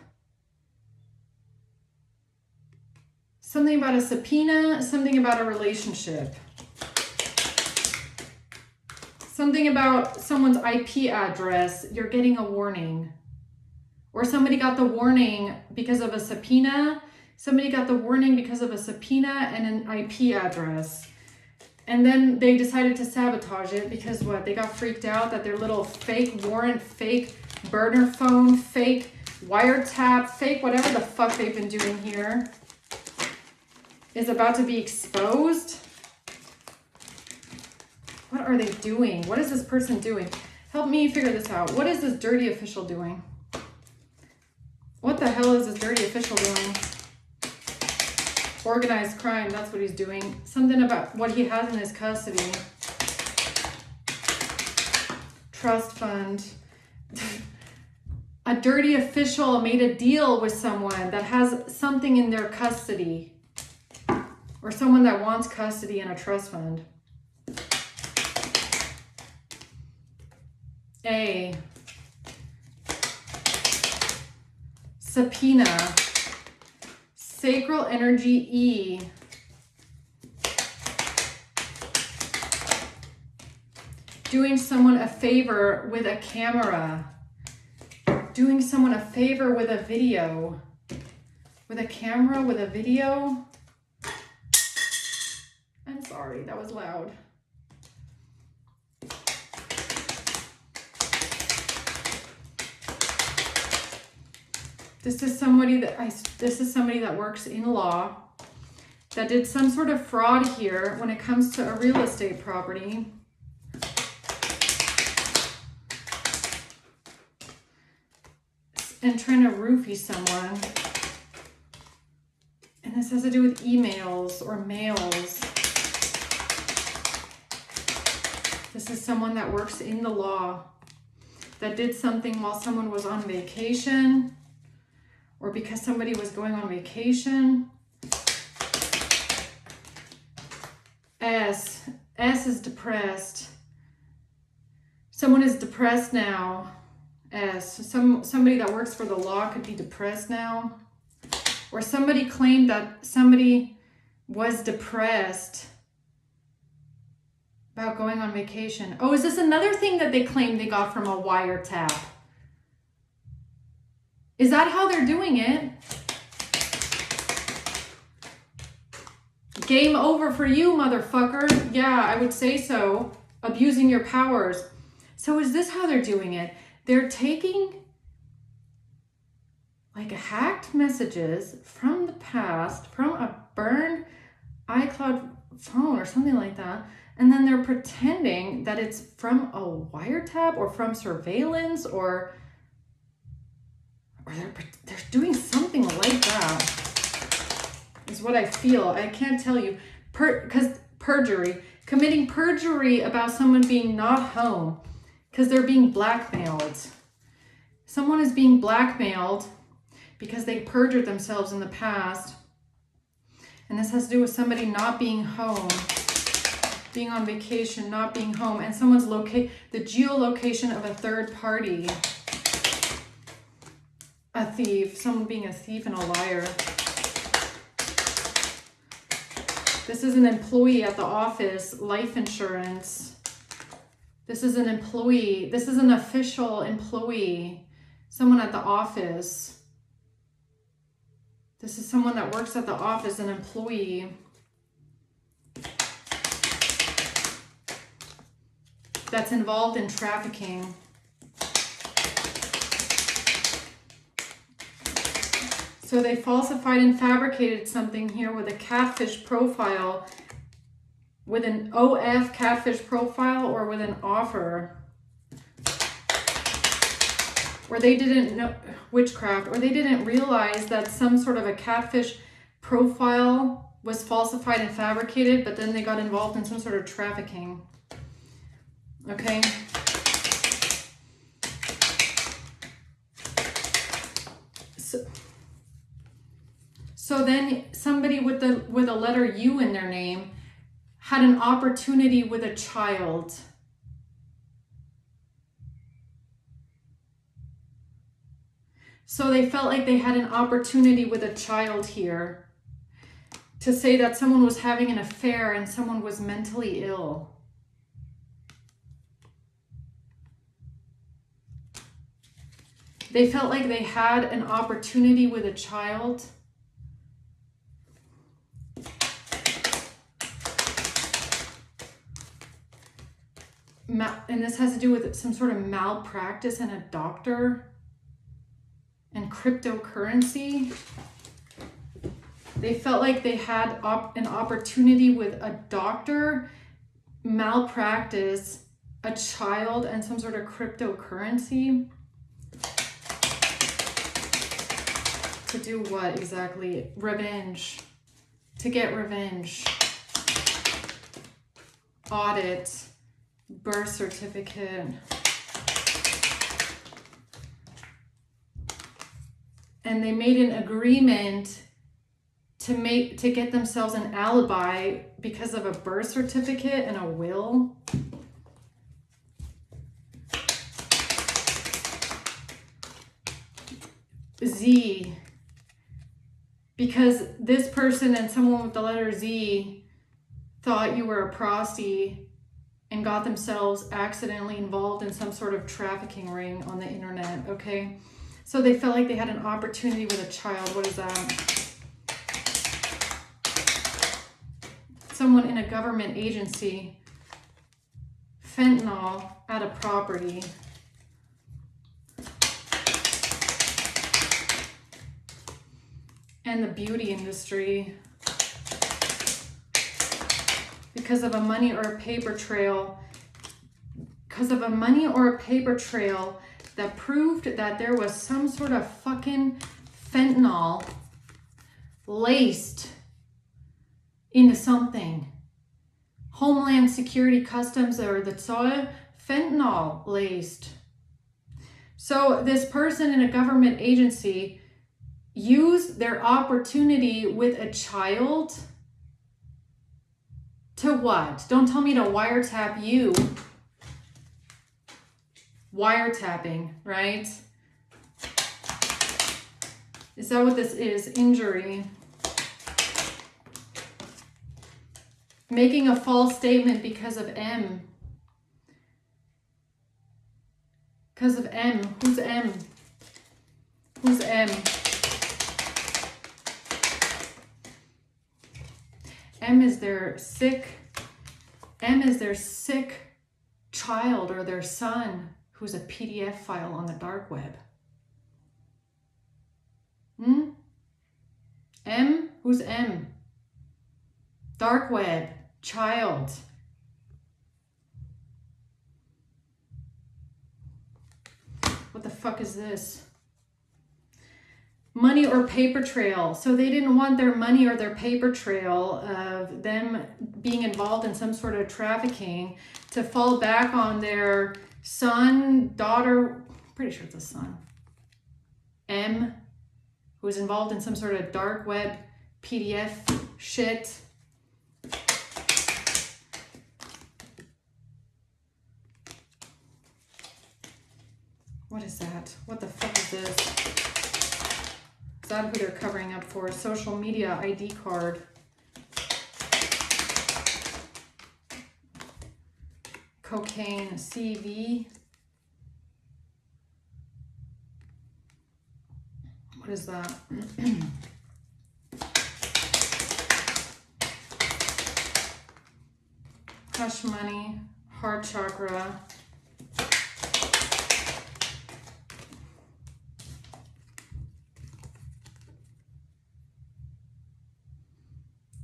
Something about a subpoena, something about a relationship. Something about someone's IP address, you're getting a warning. Or somebody got the warning because of a subpoena. Somebody got the warning because of a subpoena and an IP address. And then they decided to sabotage it because what? They got freaked out that their little fake warrant, fake burner phone, fake wiretap, fake whatever the fuck they've been doing here is about to be exposed. What are they doing? What is this person doing? Help me figure this out. What is this dirty official doing? What the hell is this dirty official doing? Organized crime, that's what he's doing. Something about what he has in his custody. Trust fund. A dirty official made a deal with someone that has something in their custody. Or someone that wants custody in a trust fund. A. Subpoena. Sacral energy E. Doing someone a favor with a camera. Doing someone a favor with a video. With a camera, with a video. I'm sorry, that was loud. This is somebody that works in law that did some sort of fraud here when it comes to a real estate property. And trying to roofie someone. And this has to do with emails or mails. This is someone that works in the law that did something while someone was on vacation or because somebody was going on vacation. S is depressed. Someone is depressed now. Somebody that works for the law could be depressed now. Or somebody claimed that somebody was depressed about going on vacation. Oh, is this another thing that they claim they got from a wiretap? Is that how they're doing it? Game over for you, motherfucker. Yeah, I would say so. Abusing your powers. So is this how they're doing it? They're taking like hacked messages from the past, from a burned iCloud phone or something like that, And then they're pretending that it's from a wiretap or from surveillance, or they're doing something like that, is what I feel. I can't tell you. Because perjury, committing perjury about someone being not home because they're being blackmailed. Someone is being blackmailed because they perjured themselves in the past. And this has to do with somebody not being home, being on vacation, not being home, and someone's the geolocation of a third party. A thief, someone being a thief and a liar. This is an employee at the office, life insurance. This is an employee. This is an official employee, someone at the office. This is someone that works at the office, an employee. That's involved in trafficking. So they falsified and fabricated something here with a catfish profile, with an OF catfish profile, or with an offer. Or they didn't know witchcraft, or they didn't realize that some sort of a catfish profile was falsified and fabricated, but then they got involved in some sort of trafficking. Okay. So then somebody with a letter U in their name had an opportunity with a child. So they felt like they had an opportunity with a child here to say that someone was having an affair and someone was mentally ill. They felt like they had an opportunity with a child. And this has to do with some sort of malpractice and a doctor and cryptocurrency. They felt like they had an opportunity with a doctor, malpractice, a child, and some sort of cryptocurrency. To do what exactly? Revenge. To get revenge. Audit. Birth certificate. And they made an agreement to get themselves an alibi because of a birth certificate and a will. Z. Because this person and someone with the letter Z thought you were a prosty and got themselves accidentally involved in some sort of trafficking ring on the internet, okay? So they felt like they had an opportunity with a child. What is that? Someone in a government agency. Fentanyl at a property. And the beauty industry. Because of a money or a paper trail. Because of a money or a paper trail that proved that there was some sort of fucking fentanyl laced into something. Homeland Security, Customs, or the soil, fentanyl laced. So this person in a government agency used their opportunity with a child to what? Don't tell me to wiretap you. Wiretapping, right? Is that what this is? Injury. Making a false statement because of M. Because of M. Who's M? Who's M? M is their sick. M is their sick child or their son who's a PDF file on the dark web. M? Who's M? Dark web. Child. the fuck is this? Money or paper trail. So they didn't want their money or their paper trail of them being involved in some sort of trafficking to fall back on their son, daughter, pretty sure it's a son, M, who was involved in some sort of dark web PDF shit. What is that? What the fuck is this? Is that who they're covering up for? Social media ID card. Cocaine CV. What is that? Hush money, heart chakra.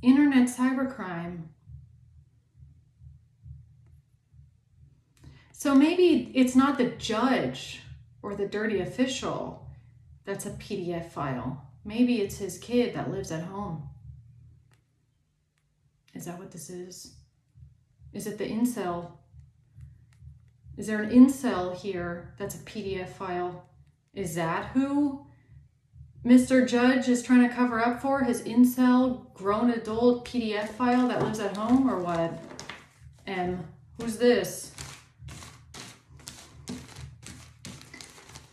Internet cybercrime. So maybe it's not the judge or the dirty official that's a PDF file. Maybe it's his kid that lives at home. Is that what this is? Is it the incel? Is there an incel here that's a PDF file? Is that who Mr. Judge is trying to cover up for? His incel, grown adult PDF file that lives at home, or what? M. Who's this?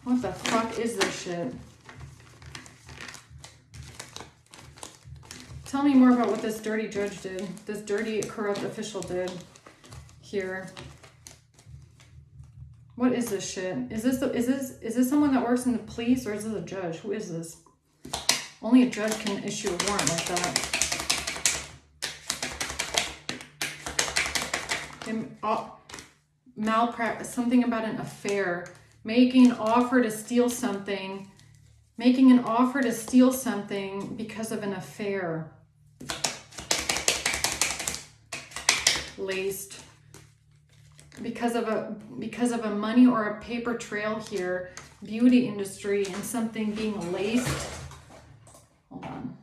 What the fuck is this shit? Tell me more about what this dirty judge did. This dirty, corrupt official did here. What is this shit? Is this someone that works in the police, or is this a judge? Who is this? Only a judge can issue a warrant like that. Malpractice, something about an affair. Making an offer to steal something. Making an offer to steal something because of an affair. Laced. Because of a money or a paper trail here. Beauty industry and something being laced. Hold on.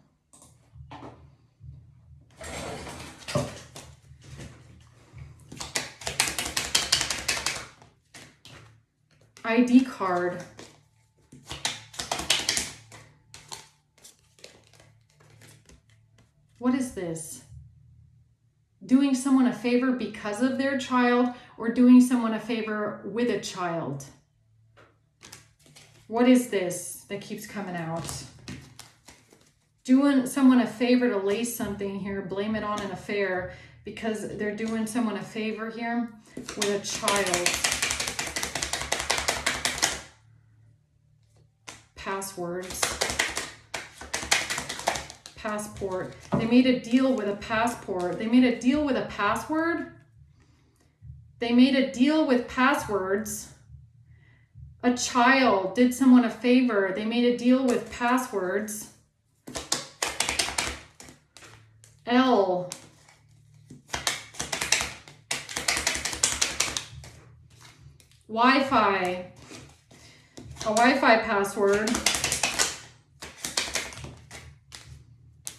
ID card. What is this? Doing someone a favor because of their child, or doing someone a favor with a child? What is this that keeps coming out? Doing someone a favor to lace something here, blame it on an affair because they're doing someone a favor here with a child. Passwords. Passport. They made a deal with a passport. They made a deal with a password. They made a deal with passwords. A child did someone a favor. They made a deal with passwords. L. Wi-Fi. A Wi-Fi password.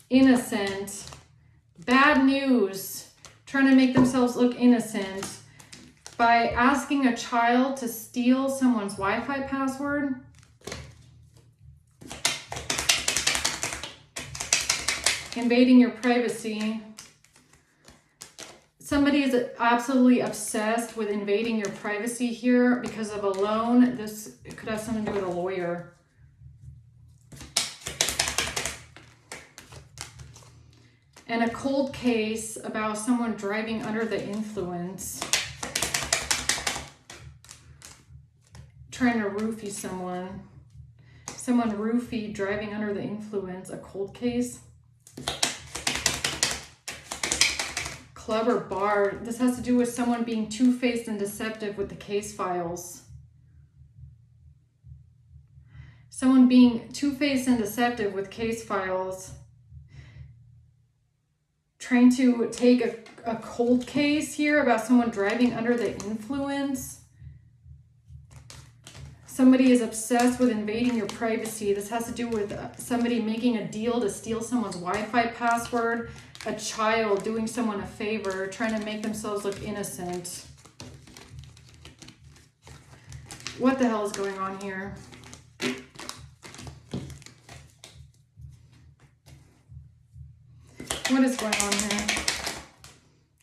Innocent. Bad news. Trying to make themselves look innocent by asking a child to steal someone's Wi-Fi password. Invading your privacy. Somebody is absolutely obsessed with invading your privacy here because of a loan. This could have something to do with a lawyer. And a cold case about someone driving under the influence. Trying to roofie someone. Someone roofie driving under the influence. A cold case. Club or bar. This has to do with someone being two-faced and deceptive with the case files. Someone being two-faced and deceptive with case files. Trying to take a cold case here about someone driving under the influence. Somebody is obsessed with invading your privacy. This has to do with somebody making a deal to steal someone's Wi-Fi password, a child doing someone a favor, trying to make themselves look innocent. What the hell is going on here? What is going on here?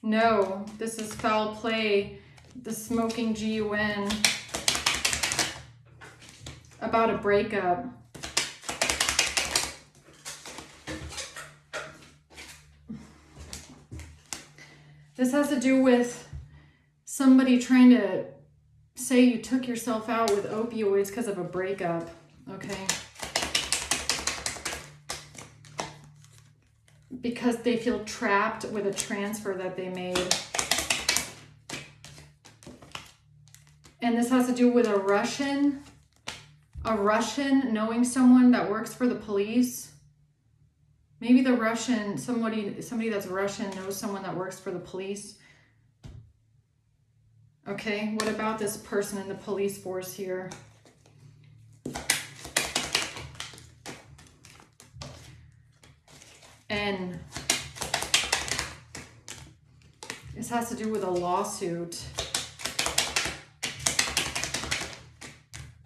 No, this is foul play. The smoking GUN. About a breakup. This has to do with somebody trying to say you took yourself out with opioids because of a breakup. Okay. Because they feel trapped with a transfer that they made. And this has to do with a Russian knowing someone that works for the police. Maybe the Russian, somebody that's Russian knows someone that works for the police. Okay, what about this person in the police force here? N. This has to do with a lawsuit.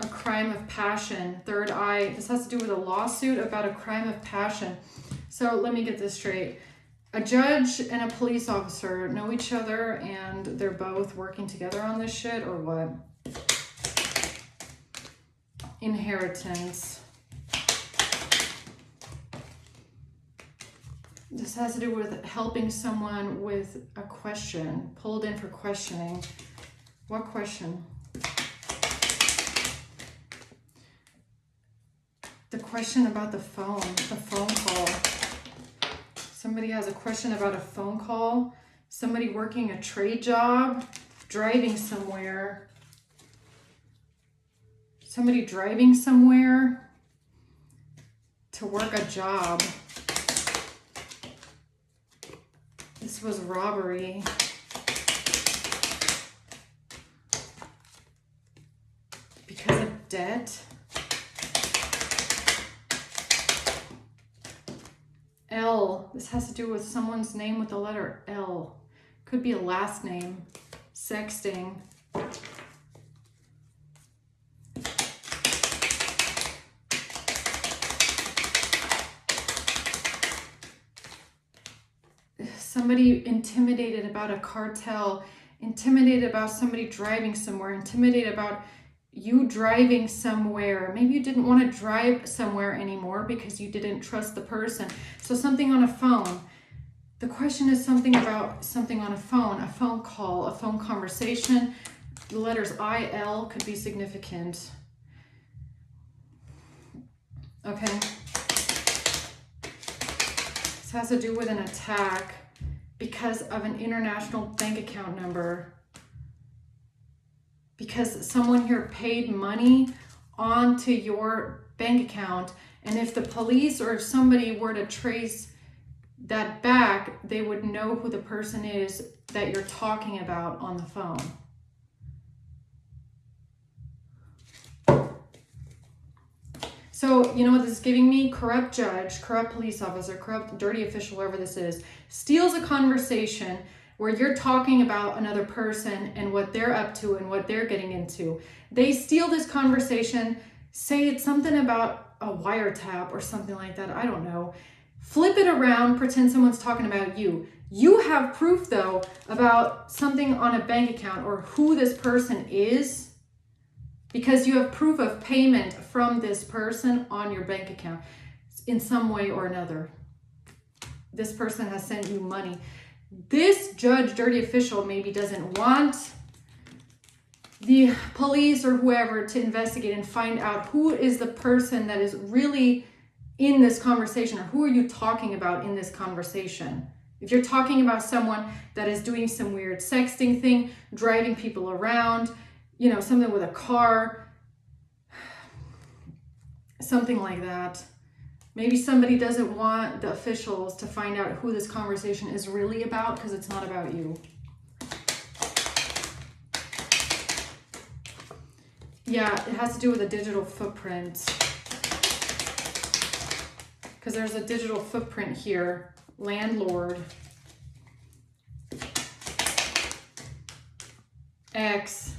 A crime of passion. Third eye. This has to do with a lawsuit about a crime of passion. So let me get this straight. A judge and a police officer know each other and they're both working together on this shit, or what? Inheritance. This has to do with helping someone with a question, pulled in for questioning. What question? The question about the phone call. Somebody has a question about a phone call. Somebody working a trade job, driving somewhere. Somebody driving somewhere to work a job. This was robbery. Because of debt. L. This has to do with someone's name with the letter L. Could be a last name. Sexting. Somebody intimidated about a cartel, intimidated about somebody driving somewhere, intimidated about you driving somewhere. Maybe you didn't want to drive somewhere anymore because you didn't trust the person. So something on a phone. The question is something about something on a phone call, a phone conversation. The letters I-L could be significant. Okay. This has to do with an attack because of an international bank account number. Because someone here paid money onto your bank account, and if the police or if somebody were to trace that back, they would know who the person is that you're talking about on the phone. So, you know what this is giving me? Corrupt judge, corrupt police officer, corrupt dirty official, whoever this is, steals a conversation where you're talking about another person and what they're up to and what they're getting into. They steal this conversation, say it's something about a wiretap or something like that, I don't know. Flip it around, pretend someone's talking about you. You have proof, though, about something on a bank account or who this person is, because you have proof of payment from this person on your bank account in some way or another. This person has sent you money. This judge, dirty official, maybe doesn't want the police or whoever to investigate and find out who is the person that is really in this conversation, or who are you talking about in this conversation. If you're talking about someone that is doing some weird sexting thing, driving people around, you know, something with a car, something like that. Maybe somebody doesn't want the officials to find out who this conversation is really about because it's not about you. Yeah, it has to do with a digital footprint. Because there's a digital footprint here. Landlord. Ex.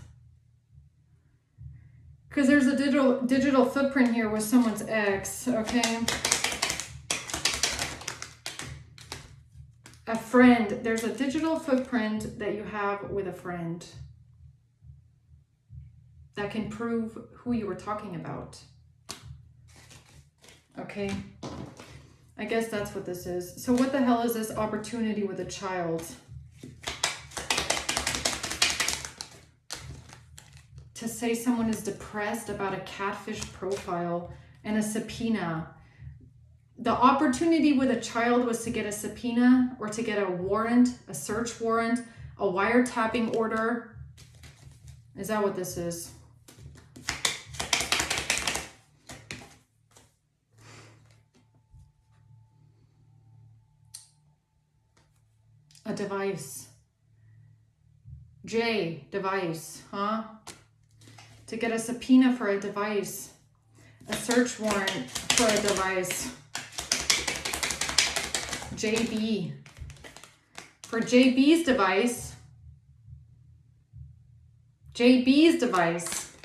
Because there's a digital footprint here with someone's ex, okay? A friend. There's a digital footprint that you have with a friend that can prove who you were talking about. Okay? I guess that's what this is. So what the hell is this opportunity with a child? To say someone is depressed about a catfish profile and a subpoena. The opportunity with a child was to get a subpoena or to get a warrant, a search warrant, a wiretapping order. Is that what this is? A device. J, device, huh? To get a subpoena for a device. A search warrant for a device. JB. For JB's device. JB's device.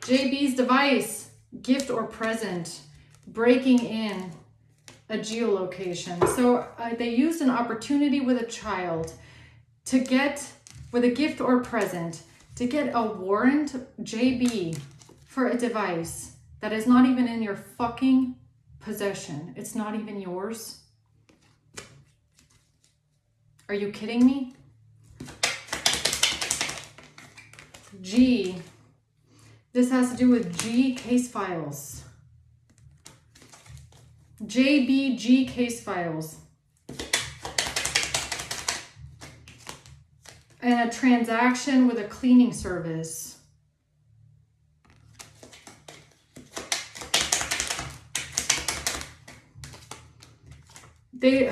JB's device. Gift or present. Breaking in a geolocation. So they used an opportunity with a child to get, with a gift or present, to get a warrant, JB, for a device that is not even in your fucking possession. It's not even yours. Are you kidding me? G. This has to do with G case files. JBG case files. And a transaction with a cleaning service. They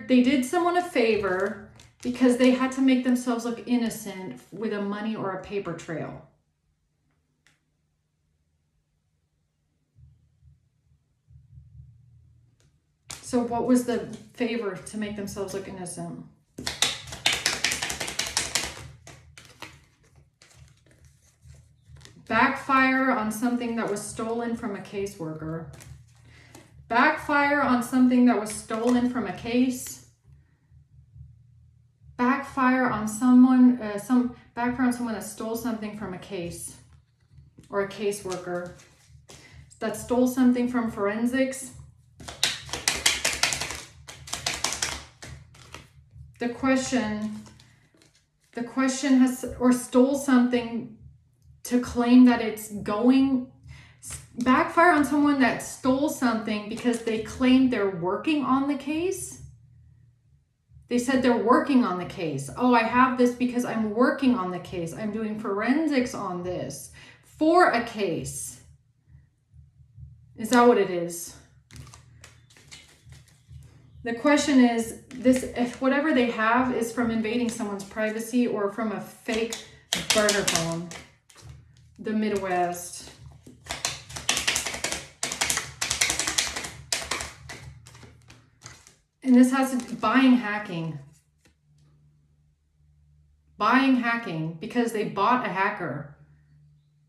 did someone a favor because they had to make themselves look innocent with a money or a paper trail. So what was the favor to make themselves look innocent? Backfire on something that was stolen from a caseworker. Backfire on something that was stolen from a case. Backfire on someone, backfire on someone that stole something from a case or a caseworker that stole something from forensics. The question has, or stole something to claim that it's going, backfire on someone that stole something because they claimed they're working on the case. They said they're working on the case. Oh, I have this because I'm working on the case. I'm doing forensics on this for a case. Is that what it is? The question is, this, if whatever they have is from invading someone's privacy or from a fake burner phone. The Midwest. And this has to, buying hacking. Buying hacking because they bought a hacker.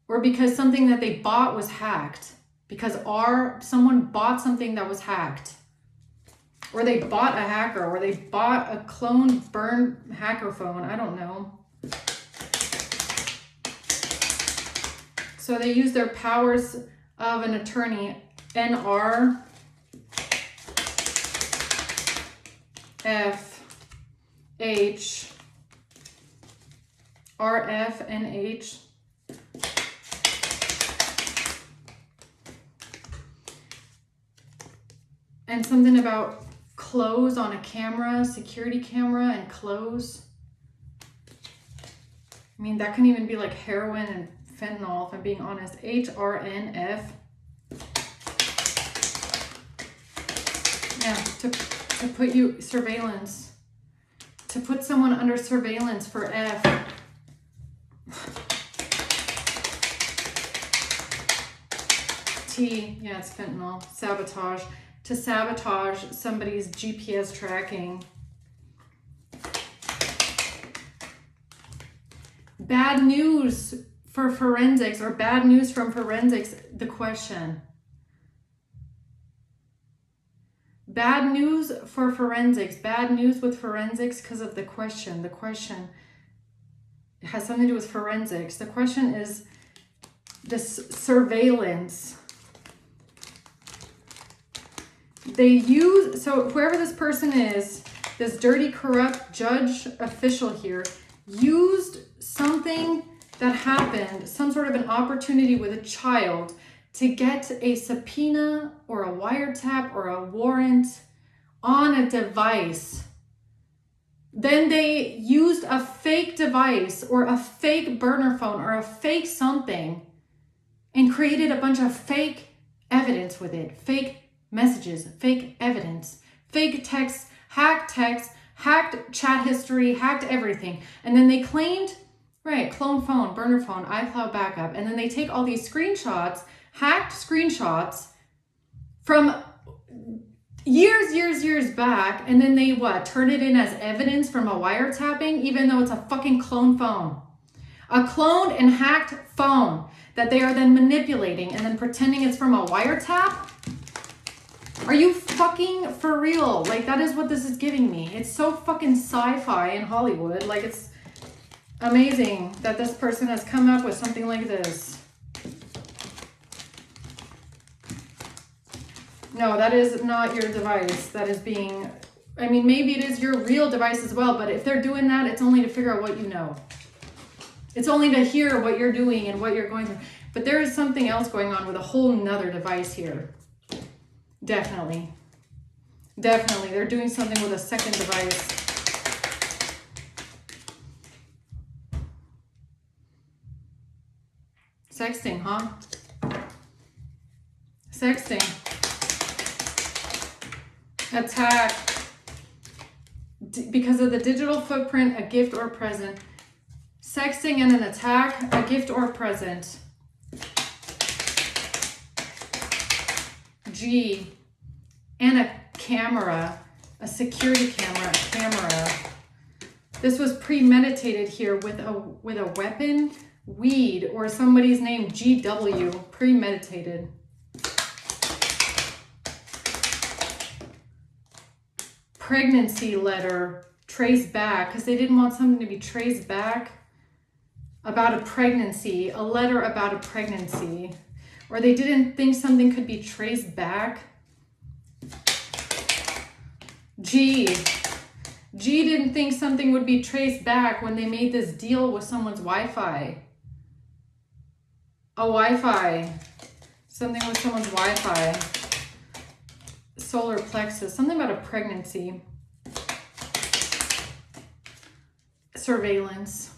Or because something that they bought was hacked. Because someone bought something that was hacked. Or they bought a hacker. Or they bought a cloned, burned hacker phone. I don't know. So they use their powers of an attorney, NR, F, H, RF, and H. And something about clothes on a camera, security camera, and clothes. I mean, that can even be like heroin and fentanyl, if I'm being honest. HRNF. Yeah, to put you, surveillance. To put someone under surveillance for F. Yeah, it's fentanyl. Sabotage. To sabotage somebody's GPS tracking. Bad news for forensics, or bad news from forensics, the question. Bad news for forensics. Bad news with forensics because of the question. The question has something to do with forensics. The question is this surveillance. They use, so whoever this person is, this dirty, corrupt judge official here, used something that happened, some sort of an opportunity with a child, to get a subpoena or a wiretap or a warrant on a device. Then they used a fake device or a fake burner phone or a fake something and created a bunch of fake evidence with it. Fake messages, fake evidence, fake texts, hacked chat history, hacked everything. And then they claimed, right, clone phone, burner phone, iCloud backup. And then they take all these screenshots, hacked screenshots from years back, and then they turn it in as evidence from a wiretapping, even though it's a fucking clone phone. A cloned and hacked phone that they are then manipulating and then pretending it's from a wiretap. Are you fucking for real? Like, that is what this is giving me. It's so fucking sci-fi in Hollywood. Like, it's amazing that this person has come up with something like this. No, that is not your device. That is being, I mean, maybe it is your real device as well, but if they're doing that, it's only to figure out what you know. It's only to hear what you're doing and what you're going through. But there is something else going on with a whole nother device here. Definitely. Definitely. They're doing something with a second device. Sexting, huh? Sexting. Attack. Because of the digital footprint, a gift or present. Sexting and an attack, a gift or present. G, and a camera, a security camera. This was premeditated here with a weapon, weed, or somebody's name, GW, premeditated. Pregnancy letter, traced back, because they didn't want something to be traced back about a pregnancy, a letter about a pregnancy. Or they didn't think something could be traced back. G didn't think something would be traced back when they made this deal with someone's Wi-Fi. A Wi-Fi. Something with someone's Wi-Fi. Solar plexus. Something about a pregnancy. Surveillance.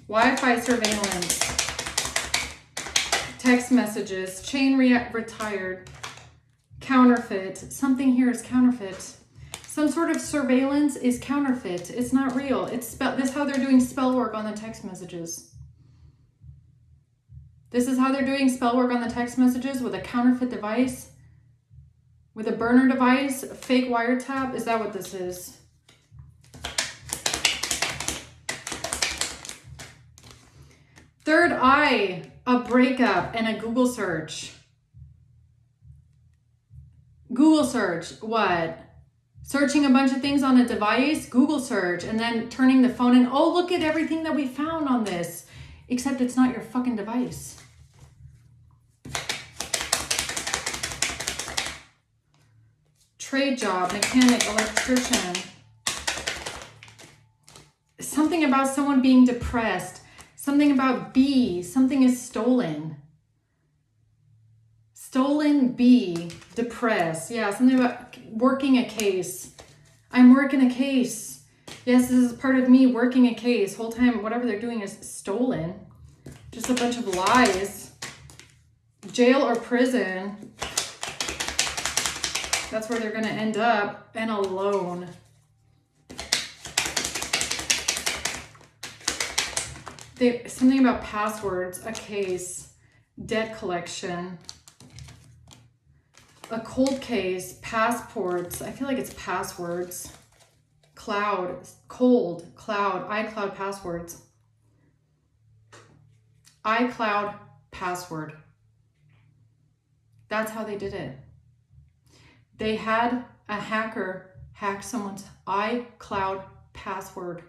Wi-Fi surveillance. Text messages, chain retired, counterfeit. Something here is counterfeit. Some sort of surveillance is counterfeit. It's not real. This is how they're doing spell work on the text messages. This is how they're doing spell work on the text messages with a counterfeit device, with a burner device, a fake wiretap. Is that what this is? Third eye. A breakup and a Google search. Google search, what? Searching a bunch of things on a device, Google search, and then turning the phone in. Oh, look at everything that we found on this. Except it's not your fucking device. Trade job, mechanic, electrician. Something about someone being depressed. Something about B, something is stolen. Stolen B, depressed. Yeah, something about working a case. I'm working a case. Yes, this is part of me working a case. Whole time, whatever they're doing is stolen. Just a bunch of lies. Jail or prison. That's where they're going to end up. And alone. Something about passwords, a case, debt collection. a cold case, passports. I feel like it's passwords. Cloud, cold, cloud, iCloud passwords. iCloud password. That's how they did it. They had a hacker hack someone's iCloud password.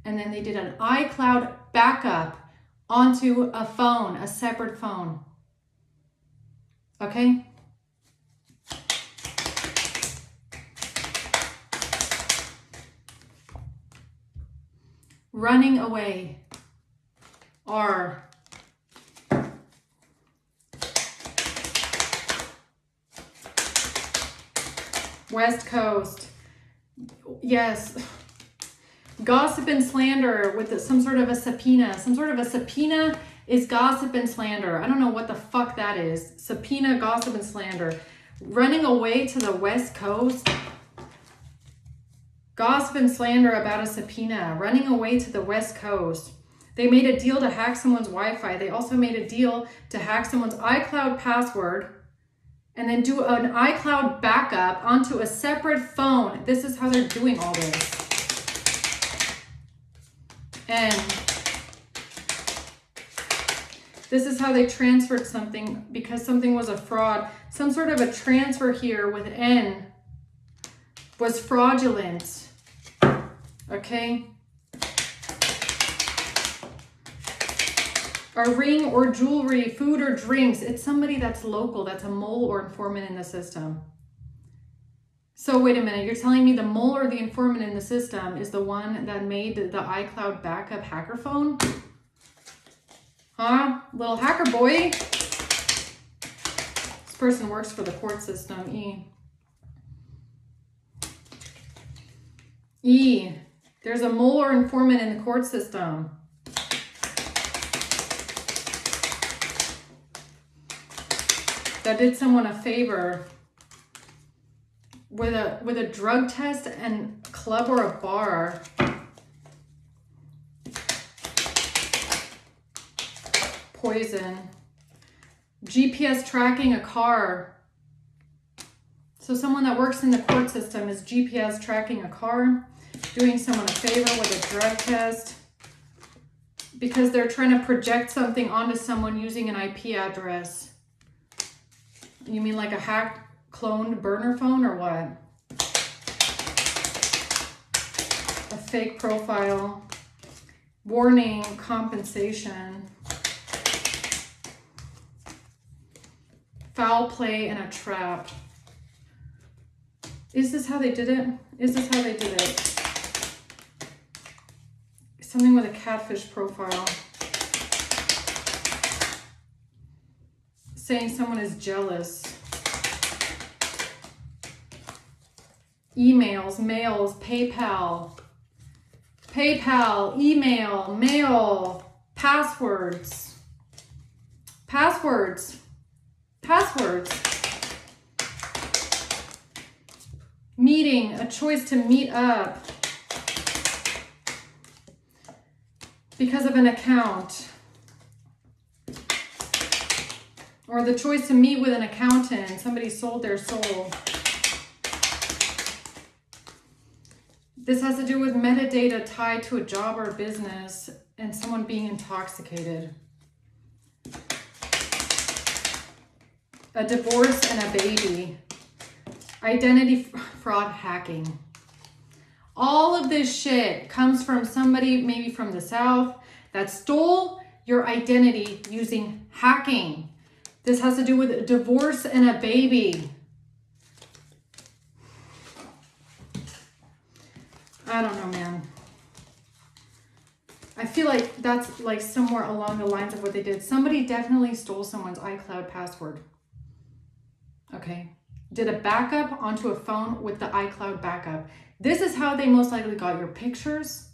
And then they did an iCloud backup onto a phone, a separate phone. Okay? Running away are West Coast. Yes. Gossip and slander with some sort of a subpoena. Some sort of a subpoena is gossip and slander. I don't know what the fuck that is. Subpoena, gossip, and slander. Running away to the West Coast. Gossip and slander about a subpoena. Running away to the West Coast. They made a deal to hack someone's Wi-Fi. They also made a deal to hack someone's iCloud password and then do an iCloud backup onto a separate phone. This is how they're doing all this. And this is how they transferred something because something was a fraud. Some sort of a transfer here with N was fraudulent. Okay? A ring or jewelry, food or drinks. It's somebody that's local, that's a mole or informant in the system. So wait a minute, you're telling me the mole or the informant in the system is the one that made the iCloud backup hacker phone? Huh? Little hacker boy. This person works for the court system. E. There's a mole or informant in the court system. That did someone a favor with a drug test and club or a bar. Poison. GPS tracking a car. So someone that works in the court system is GPS tracking a car, doing someone a favor with a drug test because they're trying to project something onto someone using an IP address. You mean like a hacked, cloned burner phone or what? A fake profile. Warning, compensation. Foul play and a trap. Is this how they did it? Is this how they did it? Something with a catfish profile. Saying someone is jealous. Emails, mails, PayPal. PayPal, email, mail, passwords. Passwords. Passwords. Meeting, a choice to meet up. Because of an account. Or the choice to meet with an accountant. Somebody sold their soul. This has to do with metadata tied to a job or business and someone being intoxicated. A divorce and a baby. Identity fraud hacking. All of this shit comes from somebody, maybe from the South, that stole your identity using hacking. This has to do with a divorce and a baby. I don't know, man. I feel like that's like somewhere along the lines of what they did. Somebody definitely stole someone's iCloud password. Okay. Did a backup onto a phone with the iCloud backup. This is how they most likely got your pictures.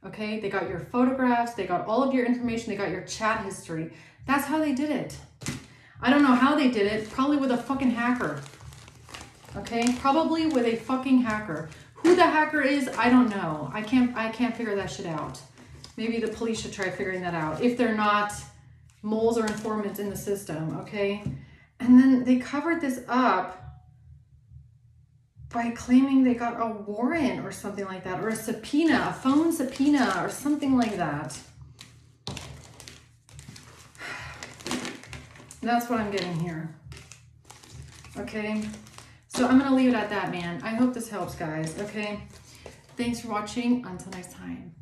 Okay. They got your photographs. They got all of your information. They got your chat history. That's how they did it. I don't know how they did it. Probably with a fucking hacker. Okay. Probably with a fucking hacker. Who the hacker is, I don't know. I can't figure that shit out. Maybe the police should try figuring that out. If they're not moles or informants in the system, okay? And then they covered this up by claiming they got a warrant or something like that, or a subpoena, a phone subpoena or something like that. That's what I'm getting here. Okay, so I'm going to leave it at that, man. I hope this helps, guys. Okay, thanks for watching. Until next time.